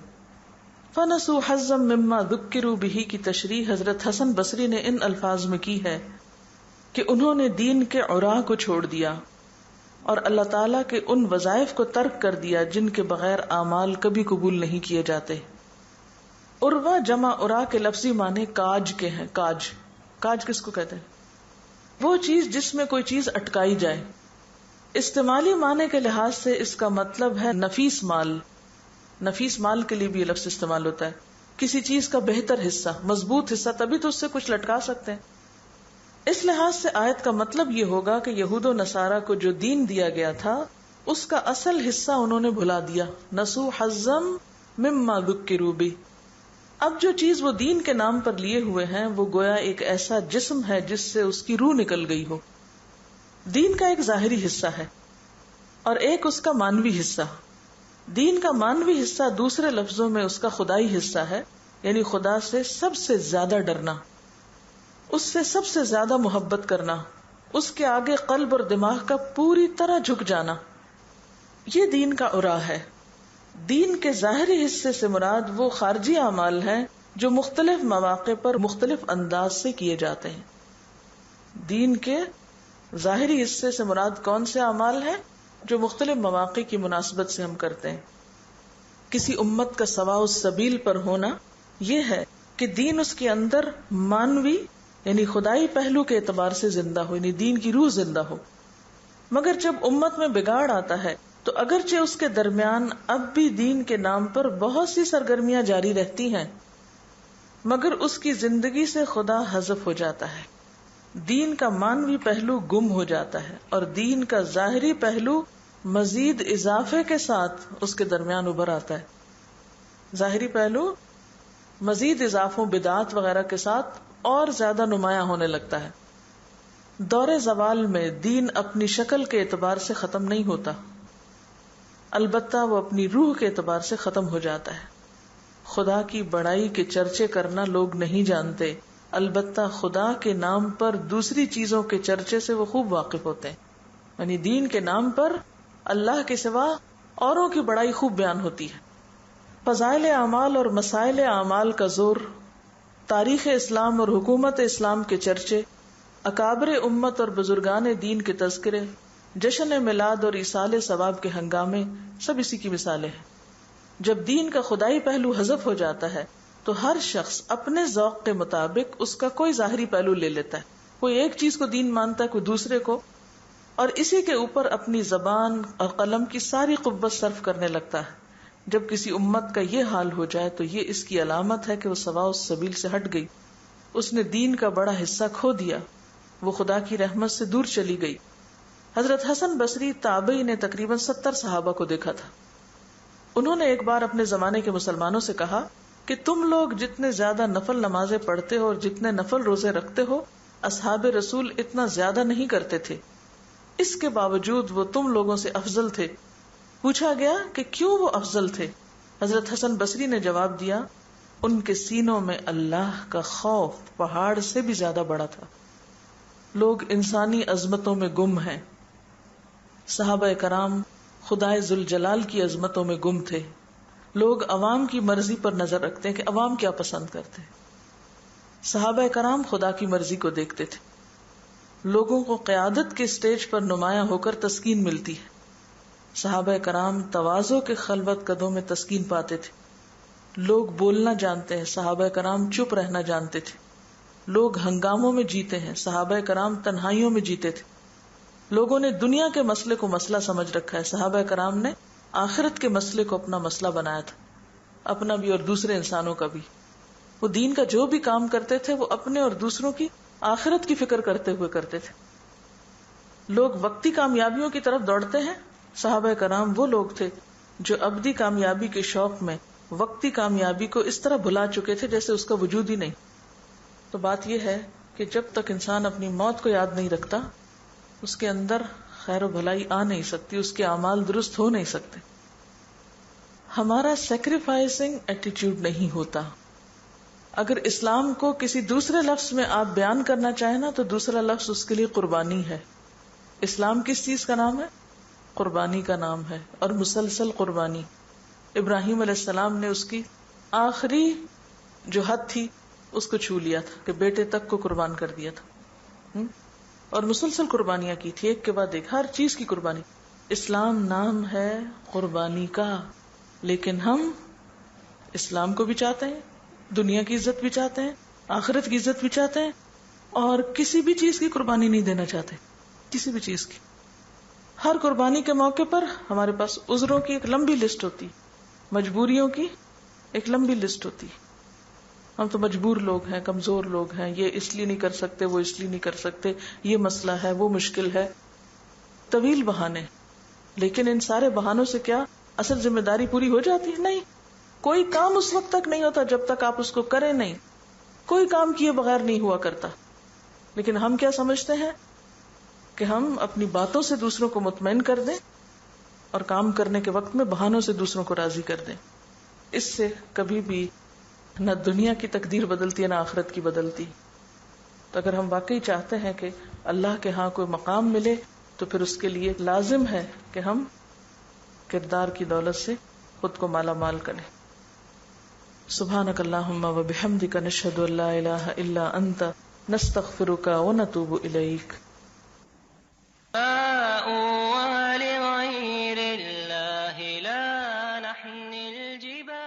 فَنَسُوا حَظًّا مِّمَّا ذُكِّرُوا بِهِ کی تشریح حضرت حسن بصری نے ان الفاظ میں کی ہے کہ انہوں نے دین کے عراہ کو چھوڑ دیا اور اللہ تعالیٰ کے ان وظائف کو ترک کر دیا جن کے بغیر اعمال کبھی قبول نہیں کیے جاتے. عروہ جمع عراہ کے لفظی معنی کاج کے ہیں. کاج کس کو کہتے ہیں؟ وہ چیز جس میں کوئی چیز اٹکائی جائے. استعمالی معنی کے لحاظ سے اس کا مطلب ہے نفیس مال. نفیس مال کے لیے بھی یہ لفظ استعمال ہوتا ہے. کسی چیز کا بہتر حصہ، مضبوط حصہ، تبھی تو اس سے کچھ لٹکا سکتے ہیں. اس لحاظ سے آیت کا مطلب یہ ہوگا کہ یہود و نصارہ کو جو دین دیا گیا تھا اس کا اصل حصہ انہوں نے بھلا دیا. نسوا حظًا مما ذکروا بہ. اب جو چیز وہ دین کے نام پر لیے ہوئے ہیں وہ گویا ایک ایسا جسم ہے جس سے اس کی روح نکل گئی ہو. دین کا ایک ظاہری حصہ ہے اور ایک اس کا مانوی حصہ. دین کا مانوی حصہ دوسرے لفظوں میں اس کا خدائی حصہ ہے، یعنی خدا سے سب سے زیادہ ڈرنا، اس سے سب سے زیادہ محبت کرنا، اس کے آگے قلب اور دماغ کا پوری طرح جھک جانا. یہ دین کا عراہ ہے. دین کے ظاہری حصے سے مراد وہ خارجی اعمال ہیں جو مختلف مواقع پر مختلف انداز سے کیے جاتے ہیں. دین کے ظاہری حصے سے مراد کون سے اعمال ہیں؟ جو مختلف مواقع کی مناسبت سے ہم کرتے ہیں. کسی امت کا سواء السبیل پر ہونا یہ ہے کہ دین اس کے اندر مانوی یعنی خدائی پہلو کے اعتبار سے زندہ ہو، یعنی دین کی روح زندہ ہو. مگر جب امت میں بگاڑ آتا ہے تو اگرچہ اس کے درمیان اب بھی دین کے نام پر بہت سی سرگرمیاں جاری رہتی ہیں، مگر اس کی زندگی سے خدا حذف ہو جاتا ہے. دین کا مانوی پہلو گم ہو جاتا ہے اور دین کا ظاہری پہلو مزید اضافے کے ساتھ اس کے درمیان ابھر آتا ہے. ظاہری پہلو مزید اضافوں، بدعات وغیرہ کے ساتھ اور زیادہ نمایاں ہونے لگتا ہے. دور زوال میں دین اپنی شکل کے اعتبار سے ختم نہیں ہوتا، البتہ وہ اپنی روح کے اعتبار سے ختم ہو جاتا ہے. خدا کی بڑائی کے چرچے کرنا لوگ نہیں جانتے، البتہ خدا کے نام پر دوسری چیزوں کے چرچے سے وہ خوب واقف ہوتے ہیں. یعنی دین کے نام پر اللہ کے سوا اوروں کی بڑائی خوب بیان ہوتی ہے. فضائل اعمال اور مسائل اعمال کا زور، تاریخ اسلام اور حکومت اسلام کے چرچے، اکابر امت اور بزرگان دین کے تذکرے، جشن میلاد اور ایصال ثواب کے ہنگامے، سب اسی کی مثالیں ہیں. جب دین کا خدائی پہلو حذف ہو جاتا ہے تو ہر شخص اپنے ذوق کے مطابق اس کا کوئی ظاہری پہلو لے لیتا ہے. کوئی ایک چیز کو دین مانتا ہے، کوئی دوسرے کو، اور اسی کے اوپر اپنی زبان اور قلم کی ساری قوت صرف کرنے لگتا ہے. جب کسی امت کا یہ حال ہو جائے تو یہ اس کی علامت ہے کہ وہ سواء السبیل سے ہٹ گئی، اس نے دین کا بڑا حصہ کھو دیا. وہ خدا کی رحمت سے دور چلی گئی. حضرت حسن بصری تابعی نے تقریباً 70 صحابہ کو دیکھا تھا. انہوں نے ایک بار اپنے زمانے کے مسلمانوں سے کہا کہ تم لوگ جتنے زیادہ نفل نمازیں پڑھتے ہو اور جتنے نفل روزے رکھتے ہو، اصحاب رسول اتنا زیادہ نہیں کرتے تھے، اس کے باوجود وہ تم لوگوں سے افضل تھے. پوچھا گیا کہ کیوں وہ افضل تھے؟ حضرت حسن بصری نے جواب دیا، ان کے سینوں میں اللہ کا خوف پہاڑ سے بھی زیادہ بڑا تھا. لوگ انسانی عظمتوں میں گم ہیں، صحابہ کرام خدائے ذوالجلال کی عظمتوں میں گم تھے. لوگ عوام کی مرضی پر نظر رکھتے ہیں کہ عوام کیا پسند کرتے ہیں. صحابہ کرام خدا کی مرضی کو دیکھتے تھے. لوگوں کو قیادت کے سٹیج پر نمایاں ہو کر تسکین ملتی ہے. صحابہ کرام تواضع کے خلوت قدوں میں تسکین پاتے تھے. لوگ بولنا جانتے ہیں، صحابہ کرام چپ رہنا جانتے تھے. لوگ ہنگاموں میں جیتے ہیں، صحابہ کرام تنہائیوں میں جیتے تھے. لوگوں نے دنیا کے مسئلے کو مسئلہ سمجھ رکھا ہے، صحابہ کرام نے آخرت کے مسئلے کو اپنا مسئلہ بنایا تھا، اپنا بھی اور دوسرے انسانوں کا بھی. وہ دین کا جو بھی کام کرتے تھے وہ اپنے اور دوسروں کی آخرت کی فکر کرتے ہوئے کرتے تھے. لوگ وقتی کامیابیوں کی طرف دوڑتے ہیں، صحابہ کرام وہ لوگ تھے جو ابدی کامیابی کے شوق میں وقتی کامیابی کو اس طرح بھلا چکے تھے جیسے اس کا وجود ہی نہیں. تو بات یہ ہے کہ جب تک انسان اپنی موت کو یاد نہیں رکھتا، اس کے اندر خیر و بھلائی آ نہیں سکتی، اس کے اعمال درست ہو نہیں سکتے. ہمارا سیکریفائسنگ ایٹیٹیوڈ نہیں ہوتا. اگر اسلام کو کسی دوسرے لفظ میں آپ بیان کرنا چاہیں نا تو دوسرا لفظ اس کے لیے قربانی ہے. اسلام کس چیز کا نام ہے؟ قربانی کا نام ہے، اور مسلسل قربانی. ابراہیم علیہ السلام نے اس کی آخری جو حد تھی اس کو چھو لیا تھا کہ بیٹے تک کو قربان کر دیا تھا، اور مسلسل قربانیاں کی تھی، ایک کے بعد ایک، ہر چیز کی قربانی. اسلام نام ہے قربانی کا، لیکن ہم اسلام کو بھی چاہتے ہیں، دنیا کی عزت بھی چاہتے ہیں، آخرت کی عزت بھی چاہتے ہیں، اور کسی بھی چیز کی قربانی نہیں دینا چاہتے، کسی بھی چیز کی. ہر قربانی کے موقع پر ہمارے پاس عذروں کی ایک لمبی لسٹ ہوتی، مجبوریوں کی ایک لمبی لسٹ ہوتی. ہم تو مجبور لوگ ہیں، کمزور لوگ ہیں، یہ اس لیے نہیں کر سکتے، وہ اس لیے نہیں کر سکتے، یہ مسئلہ ہے، وہ مشکل ہے، طویل بہانے. لیکن ان سارے بہانوں سے کیا اصل ذمہ داری پوری ہو جاتی ہے؟ نہیں. کوئی کام اس وقت تک نہیں ہوتا جب تک آپ اس کو کریں نہیں. کوئی کام کیے بغیر نہیں ہوا کرتا. لیکن ہم کیا سمجھتے ہیں کہ ہم اپنی باتوں سے دوسروں کو مطمئن کر دیں اور کام کرنے کے وقت میں بہانوں سے دوسروں کو راضی کر دیں. اس سے کبھی بھی نہ دنیا کی تقدیر بدلتی ہے نہ آخرت کی بدلتی. تو اگر ہم واقعی چاہتے ہیں کہ اللہ کے ہاں کوئی مقام ملے تو پھر اس کے لیے لازم ہے کہ ہم کردار کی دولت سے خود کو مالا مال کریں. سبحانک اللہم و بحمدک نشہد ان لا الہ الا انت نستغفرک و نتوب الیک. ولغير الله لا نحمي الجبال